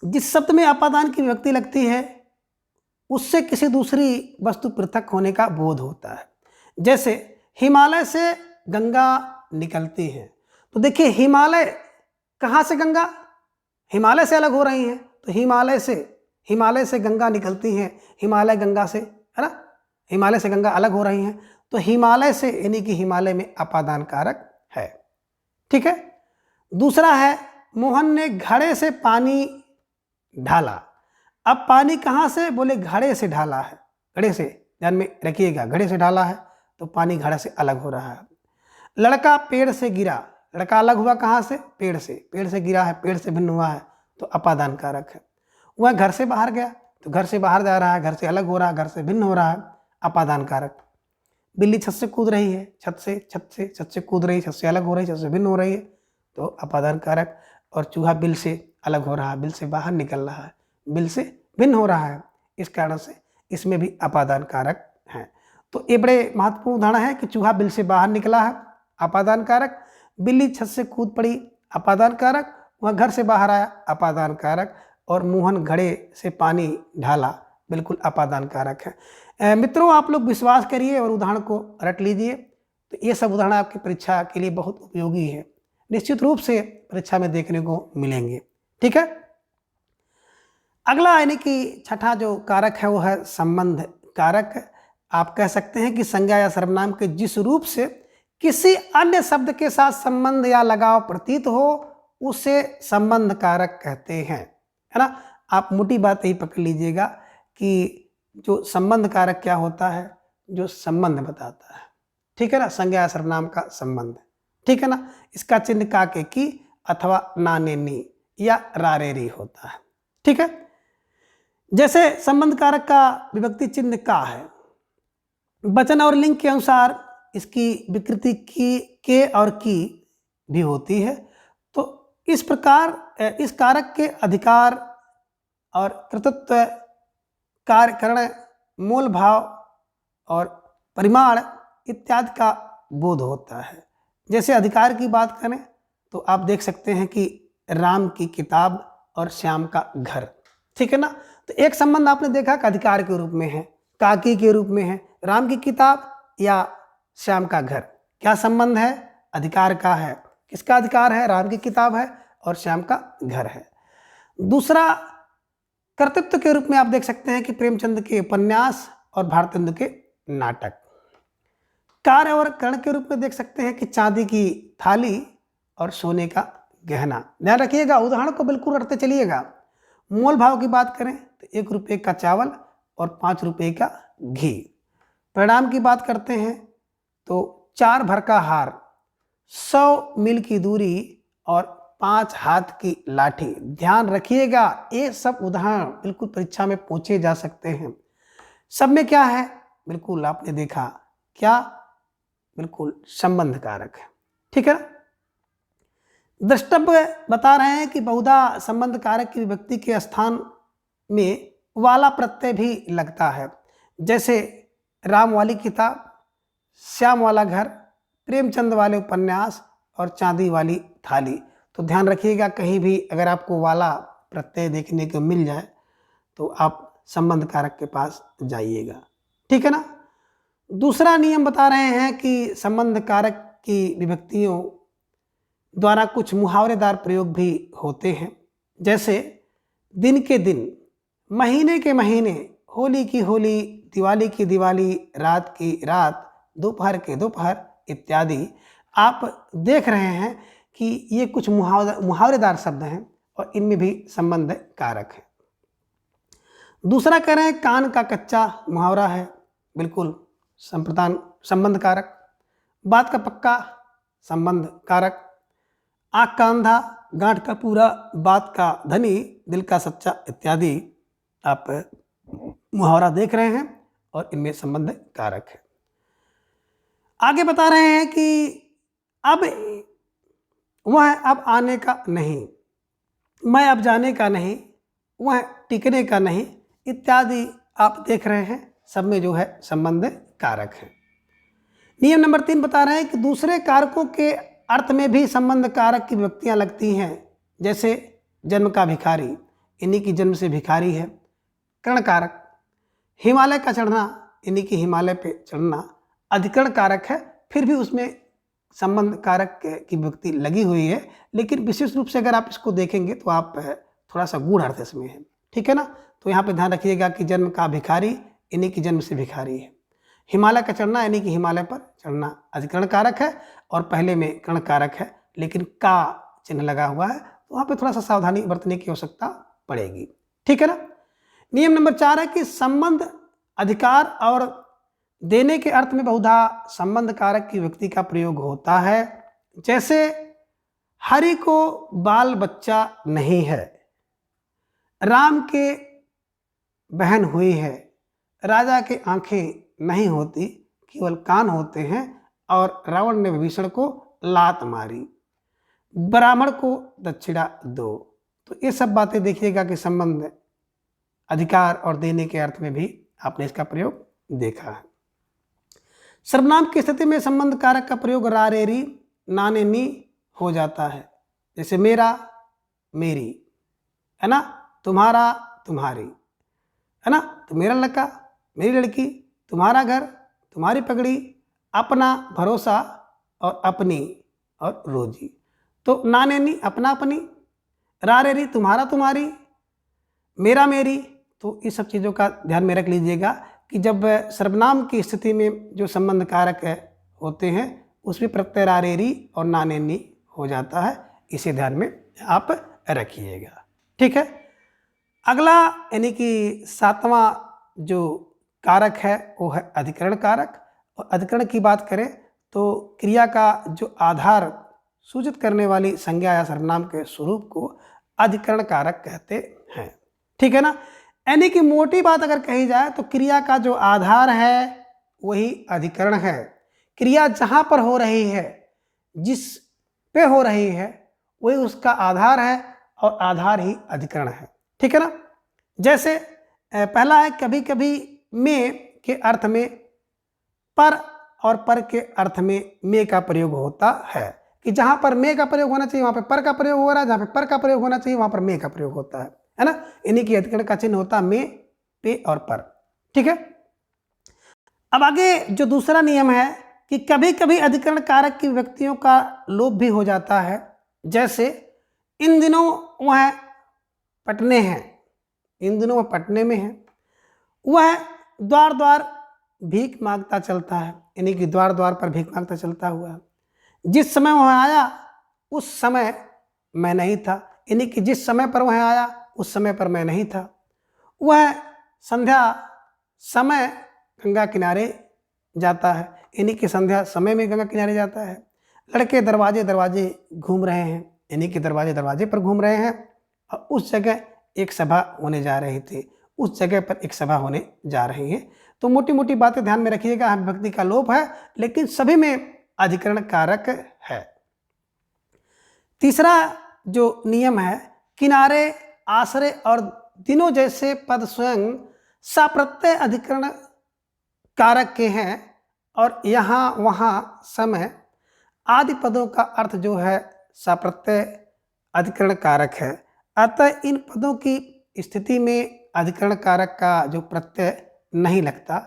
जिस शब्द में अपादान की विभक्ति लगती है उससे किसी दूसरी वस्तु पृथक होने का बोध होता है। जैसे हिमालय से गंगा निकलती है, तो देखिए हिमालय कहाँ से, गंगा हिमालय से अलग हो रही हैं, तो हिमालय से गंगा निकलती हैं, हिमालय गंगा से, है ना, हिमालय से गंगा अलग हो रही हैं, तो हिमालय से यानी कि हिमालय में अपादान कारक है। ठीक है, दूसरा है मोहन ने घड़े से पानी ढाला। अब पानी कहाँ से, बोले घड़े से ढाला है, घड़े से, ध्यान में रखिएगा, घड़े से ढाला है तो पानी घड़े से अलग हो रहा है। लड़का पेड़ से गिरा, लड़का अलग हुआ कहाँ से, पेड़ से गिरा है, पेड़ से भिन्न हुआ है तो अपादान कारक है। वह घर से बाहर गया, तो घर से बाहर जा रहा है, घर से अलग हो रहा है, घर से भिन्न हो रहा है, अपादान कारक। बिल्ली छत से कूद रही है, छत से कूद रही, छत से अलग हो रही, छत से भिन्न हो रही है तो अपादान कारक। और चूहा बिल से अलग हो रहा है, बिल से बाहर निकल रहा है, बिल से भिन्न हो रहा है, इस कारण से इसमें भी अपादान कारक है। तो ये बड़े महत्वपूर्ण उदाहरण है कि चूहा बिल से बाहर निकला है, अपादान कारक, बिल्ली छत से कूद पड़ी, अपादान कारक, वह घर से बाहर आया, अपादान कारक, और मोहन घड़े से पानी ढाला, बिल्कुल अपादान कारक है। मित्रों, आप लोग विश्वास करिए और उदाहरण को रट लीजिए, तो ये सब उदाहरण आपकी परीक्षा के लिए बहुत उपयोगी है, निश्चित रूप से परीक्षा में देखने को मिलेंगे। ठीक है, अगला यानी कि छठा जो कारक है वो है संबंध कारक। आप कह सकते हैं कि संज्ञा या सर्वनाम के जिस रूप से किसी अन्य शब्द के साथ संबंध या लगाव प्रतीत हो उसे संबंध कारक कहते हैं, है ना। आप मोटी बात यही पकड़ लीजिएगा कि जो संबंध कारक क्या होता है, जो संबंध बताता है, ठीक है ना, संज्ञा या सर्वनाम का संबंध, ठीक है ना। इसका चिन्ह का के की अथवा ना ने नी या रारे री होता है। ठीक है, जैसे संबंध कारक का विभक्ति चिन्ह का है, वचन और लिंग के अनुसार इसकी विकृति की, के और की भी होती है। तो इस प्रकार इस कारक के अधिकार और कर्तृत्व, कार्य करण, मूल भाव और परिमाण इत्यादि का बोध होता है। जैसे अधिकार की बात करें तो आप देख सकते हैं कि राम की किताब और श्याम का घर, ठीक है ना। तो एक संबंध आपने देखा कि अधिकार के रूप में है, काकी के रूप में है, राम की किताब या श्याम का घर, क्या संबंध है, अधिकार का है। किसका अधिकार है, राम की किताब है और श्याम का घर है। दूसरा कर्तृत्व के रूप में आप देख सकते हैं कि प्रेमचंद के उपन्यास और भारतेंदु के नाटक। कार्य और कर्ण के रूप में देख सकते हैं कि चांदी की थाली और सोने का गहना। ध्यान रखिएगा, उदाहरण को बिल्कुल रटते चलिएगा। मोल भाव की बात करें तो 1 रुपये का चावल और 5 रुपये का घी। परिणाम की बात करते हैं तो 4 भर का हार, 100 मील की दूरी और 5 हाथ की लाठी। ध्यान रखिएगा, ये सब उदाहरण बिल्कुल परीक्षा में पूछे जा सकते हैं। सब में क्या है, बिल्कुल आपने देखा, क्या, बिल्कुल संबंध कारक है। ठीक है ना। द्रष्टव्य बता रहे हैं कि बहुधा संबंध कारक की विभक्ति के स्थान में वाला प्रत्यय भी लगता है। जैसे राम वाली किताब, श्याम वाला घर, प्रेमचंद वाले उपन्यास और चांदी वाली थाली। तो ध्यान रखिएगा, कहीं भी अगर आपको वाला प्रत्यय देखने को मिल जाए तो आप संबंध कारक के पास जाइएगा। ठीक है ना। दूसरा नियम बता रहे हैं कि संबंध कारक की विभक्तियों द्वारा कुछ मुहावरेदार प्रयोग भी होते हैं। जैसे दिन के दिन, महीने के महीने, होली की होली, दिवाली की दिवाली, रात की रात, दोपहर के दोपहर इत्यादि। आप देख रहे हैं कि ये कुछ मुहावरेदार शब्द हैं और इनमें भी संबंध कारक है। दूसरा कह रहे हैं कान का कच्चा मुहावरा है, बिल्कुल संबंध कारक। बात का पक्का, संबंध कारक। आँख का अंधा, गांठ का पूरा, बात का धनी, दिल का सच्चा इत्यादि आप मुहावरा देख रहे हैं और इनमें संबंध कारक है। आगे बता रहे हैं कि अब वह अब आने का नहीं, मैं अब जाने का नहीं, वह टिकने का नहीं, इत्यादि आप देख रहे हैं, सब में जो है संबंध कारक है। नियम नंबर 3 बता रहे हैं कि दूसरे कारकों के अर्थ में भी संबंध कारक की विभक्तियां लगती हैं, जैसे जन्म का भिखारी, इन्हीं की जन्म से भिखारी है। कर्ण कारक, हिमालय का चढ़ना, इन्हीं की हिमालय पे चढ़ना अधिकरण कारक है, फिर भी उसमें संबंध कारक की विभक्ति लगी हुई है, लेकिन विशेष रूप से अगर आप इसको देखेंगे तो आप थोड़ा सा गूढ़ अर्थ इसमें है, ठीक है ना। तो यहाँ पे ध्यान रखिएगा कि जन्म का भिखारी, इन्हीं की जन्म से भिखारी है। हिमालय का चढ़ना, यानी कि हिमालय पर चढ़ना अधिकरण कारक है, और पहले में कर्ण कारक है, लेकिन का चिन्ह लगा हुआ है, तो वहाँ पे थोड़ा सा सावधानी बरतने की आवश्यकता पड़ेगी, ठीक है ना। नियम नंबर 4 है कि संबंध अधिकार और देने के अर्थ में बहुधा संबंध कारक की व्यक्ति का प्रयोग होता है, जैसे हरि को बाल बच्चा नहीं है, राम के बहन हुई है, राजा के आंखें नहीं होती, केवल कान होते हैं, और रावण ने विभीषण को लात मारी, ब्राह्मण को दक्षिणा दो। तो ये सब बातें देखिएगा कि संबंध अधिकार और देने के अर्थ में भी आपने इसका प्रयोग देखा है। सर्वनाम की स्थिति में संबंध कारक का प्रयोग रा रे री नाने नी हो जाता है, जैसे मेरा मेरी, है ना, तुम्हारा तुम्हारी, है ना। तो मेरा लड़का मेरी लड़की, तुम्हारा घर तुम्हारी पगड़ी, अपना भरोसा और अपनी और रोजी। तो नाने नी अपना अपनी, रा रे री तुम्हारा तुम्हारी, मेरा मेरी। तो इस सब चीज़ों का ध्यान में रख लीजिएगा कि जब सर्वनाम की स्थिति में जो संबंध कारक होते हैं उसमें प्रत्यय रा रे री और नाने नी हो जाता है, इसे ध्यान में आप रखिएगा, ठीक है। अगला यानी कि 7वां जो कारक है वो है अधिकरण कारक। और अधिकरण की बात करें तो क्रिया का जो आधार सूचित करने वाली संज्ञा या सर्वनाम के स्वरूप को अधिकरण कारक कहते हैं, ठीक है ना। यानी कि मोटी बात अगर कही जाए तो क्रिया का जो आधार है वही अधिकरण है। क्रिया जहाँ पर हो रही है, जिस पे हो रही है, वही उसका आधार है, और आधार ही अधिकरण है, ठीक है ना। जैसे पहला है कभी कभी में के अर्थ में पर, और पर के अर्थ में में का प्रयोग होता है, कि जहाँ पर में का प्रयोग होना चाहिए वहाँ पर पर का प्रयोग हो रहा है, जहाँ पर पर का प्रयोग होना चाहिए वहाँ पर में का प्रयोग होता है ना। इन्हीं की अधिकरण का चिन्ह होता है में, पे और पर, ठीक है। अब आगे जो दूसरा नियम है कि कभी कभी अधिकरण कारक की व्यक्तियों का लोप भी हो जाता है, जैसे इन दिनों वह पटने हैं, इन दिनों वह पटने में है, वह द्वार द्वार भीख मांगता चलता है, यानी कि द्वार द्वार पर भीख मांगता चलता हुआ है। जिस समय वह आया उस समय मैं नहीं था, यानी कि जिस समय पर वह आया उस समय पर मैं नहीं था। वह संध्या समय गंगा किनारे जाता है, यानी कि संध्या समय में गंगा किनारे जाता है। लड़के दरवाजे दरवाजे घूम रहे हैं, यानी कि दरवाजे दरवाजे पर घूम रहे हैं, और उस जगह एक सभा होने जा रही थी, उस जगह पर एक सभा होने जा रही है। तो मोटी मोटी बातें ध्यान में रखिएगा, विभक्ति का लोप है, लेकिन सभी में अधिकरण कारक है। तीसरा जो नियम है, किनारे, आश्रय और दिनों जैसे पद स्वयं साप्रत्यय अधिकरण कारक के हैं, और यहाँ वहाँ समय आदि पदों का अर्थ जो है साप्रत्यय अधिकरण कारक है। अतः इन पदों की स्थिति में अधिकरण कारक का जो प्रत्यय नहीं लगता,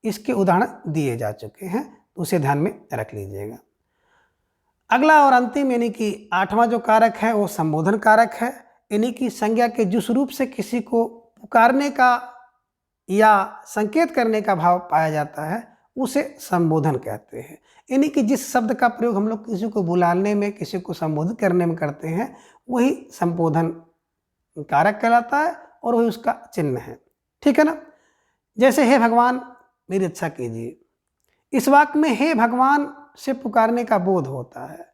इसके उदाहरण दिए जा चुके हैं, उसे ध्यान में रख लीजिएगा। अगला और अंतिम यानी कि 8वां जो कारक है वो संबोधन कारक है, यानी कि संज्ञा के जिस रूप से किसी को पुकारने का या संकेत करने का भाव पाया जाता है उसे संबोधन कहते हैं। यानी कि जिस शब्द का प्रयोग हम लोग किसी को बुलाने में, किसी को संबोधित करने में करते हैं, वही संबोधन कारक कहलाता है, और वही उसका चिन्ह है, ठीक है ना। जैसे हे भगवान मेरी रक्षा कीजिए, इस वाक्य में हे भगवान से पुकारने का बोध होता है,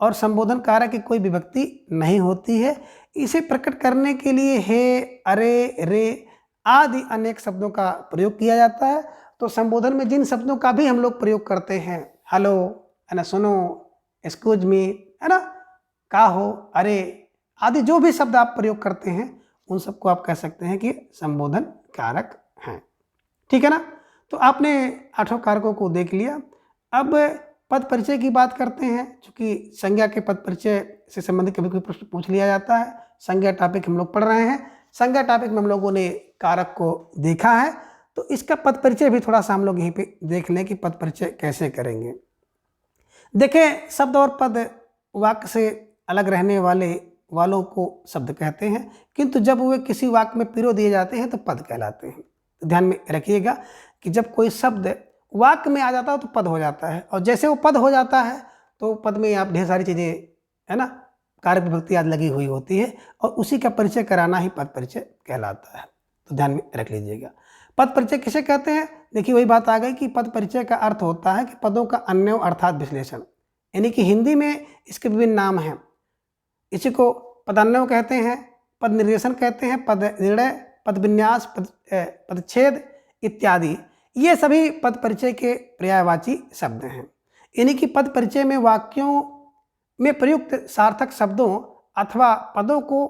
और संबोधन कारक की कोई विभक्ति नहीं होती है। इसे प्रकट करने के लिए हे, अरे, रे आदि अनेक शब्दों का प्रयोग किया जाता है। तो संबोधन में जिन शब्दों का भी हम लोग प्रयोग करते हैं, हेलो, है ना, सुनो, एक्सक्यूज मी, है ना, का हो, अरे आदि जो भी शब्द आप प्रयोग करते हैं उन सबको आप कह सकते हैं कि संबोधन कारक हैं। ठीक है ना। तो आपने 8 कारकों को देख लिया। अब पद परिचय की बात करते हैं, क्योंकि संज्ञा के पद परिचय से संबंधित कभी कोई प्रश्न पूछ लिया जाता है। संज्ञा टॉपिक हम लोग पढ़ रहे हैं। संज्ञा टॉपिक में हम लोगों ने कारक को देखा है, तो इसका पद परिचय भी थोड़ा सा हम लोग यहीं पे देख लें कि पद परिचय कैसे करेंगे। देखें, शब्द और पद वाक्य से अलग रहने वालों को शब्द कहते हैं, किंतु जब वे किसी वाक्य में पिरो दिए जाते हैं तो पद कहलाते हैं। तो ध्यान में रखिएगा कि जब कोई शब्द वाक्य में आ जाता है तो पद हो जाता है, और जैसे वो पद हो जाता है तो पद में आप ढेर सारी चीज़ें, है ना, कारक विभक्ति आदि लगी हुई होती है, और उसी का परिचय कराना ही पद परिचय कहलाता है। तो ध्यान में रख लीजिएगा। पद परिचय किसे कहते हैं? देखिए, वही बात आ गई कि पद परिचय का अर्थ होता है कि पदों का अन्वय अर्थात विश्लेषण, यानी कि हिंदी में इसके विभिन्न नाम हैं। इसी को पदान्वय कहते हैं, पद निर्देशन कहते हैं, पद निर्णय, पद विन्यास, पदच्छेद इत्यादि। ये सभी पद परिचय के पर्यायवाची शब्द हैं। यानी कि पद परिचय में वाक्यों में प्रयुक्त सार्थक शब्दों अथवा पदों को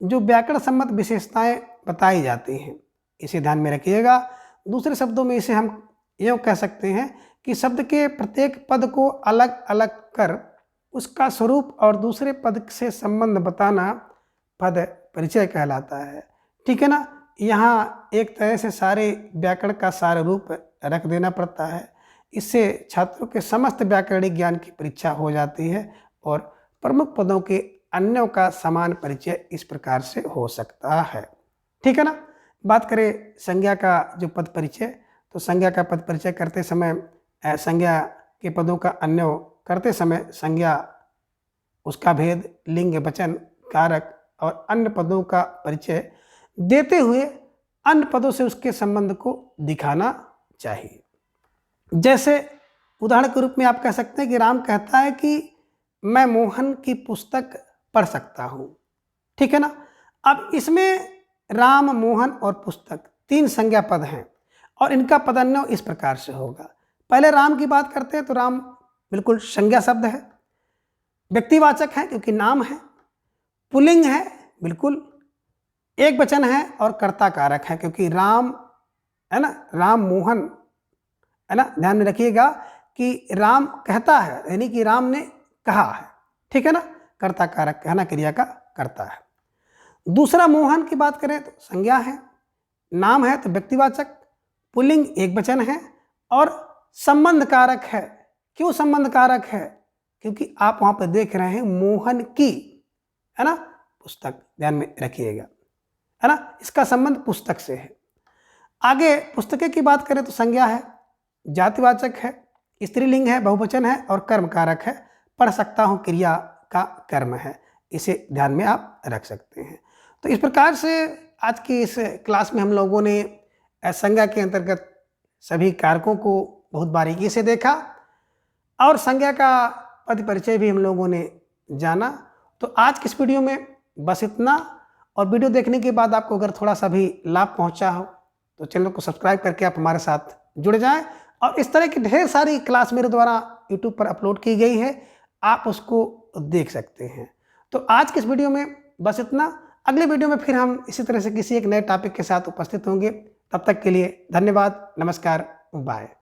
जो व्याकरण सम्मत विशेषताएं बताई जाती हैं, इसे ध्यान में रखिएगा। दूसरे शब्दों में इसे हम यूँ कह सकते हैं कि शब्द के प्रत्येक पद को अलग अलग कर उसका स्वरूप और दूसरे पद से संबंध बताना पद परिचय कहलाता है। ठीक है ना। यहाँ एक तरह से सारे व्याकरण का सार रूप रख देना पड़ता है। इससे छात्रों के समस्त व्याकरणिक ज्ञान की परीक्षा हो जाती है और प्रमुख पदों के अन्यों का समान परिचय इस प्रकार से हो सकता है। ठीक है ना। बात करें संज्ञा का जो पद परिचय, तो संज्ञा का पद परिचय करते समय संज्ञा के पदों का अन्य करते समय संज्ञा, उसका भेद, लिंग, वचन, कारक और अन्य पदों का परिचय देते हुए अन्य पदों से उसके संबंध को दिखाना चाहिए। जैसे उदाहरण के रूप में आप कह सकते हैं कि राम कहता है कि मैं मोहन की पुस्तक पढ़ सकता हूँ। ठीक है ना। अब इसमें राम, मोहन और पुस्तक 3 संज्ञा पद हैं और इनका पदान्वय इस प्रकार से होगा। पहले राम की बात करते हैं तो राम बिल्कुल संज्ञा शब्द है, व्यक्तिवाचक है क्योंकि नाम है, पुल्लिंग है बिल्कुल, एक वचन है और कर्ता कारक है क्योंकि राम, है ना, राम मोहन, है ना। ध्यान में रखिएगा कि राम कहता है, यानी कि राम ने कहा है। ठीक है ना। कर्ता कारक, कहना क्रिया का करता है। दूसरा मोहन की बात करें तो संज्ञा है, नाम है तो व्यक्तिवाचक, पुल्लिंग एक वचन है और संबंध कारक है। क्यों संबंध कारक है? क्योंकि आप वहां पर देख रहे हैं मोहन की, है ना, पुस्तक, ध्यान में रखिएगा, है ना, इसका संबंध पुस्तक से है। आगे पुस्तकें की बात करें तो संज्ञा है, जातिवाचक है, स्त्रीलिंग है, बहुवचन है और कर्म कारक है। पढ़ सकता हूँ क्रिया का कर्म है, इसे ध्यान में आप रख सकते हैं। तो इस प्रकार से आज की इस क्लास में हम लोगों ने संज्ञा के अंतर्गत सभी कारकों को बहुत बारीकी से देखा और संज्ञा का पद परिचय भी हम लोगों ने जाना। तो आज की इस वीडियो में बस इतना, और वीडियो देखने के बाद आपको अगर थोड़ा सा भी लाभ पहुंचा हो तो चैनल को सब्सक्राइब करके आप हमारे साथ जुड़ जाएं, और इस तरह की ढेर सारी क्लास मेरे द्वारा यूट्यूब पर अपलोड की गई है, आप उसको देख सकते हैं। तो आज के इस वीडियो में बस इतना। अगले वीडियो में फिर हम इसी तरह से किसी एक नए टॉपिक के साथ उपस्थित होंगे। तब तक के लिए धन्यवाद, नमस्कार, बाय।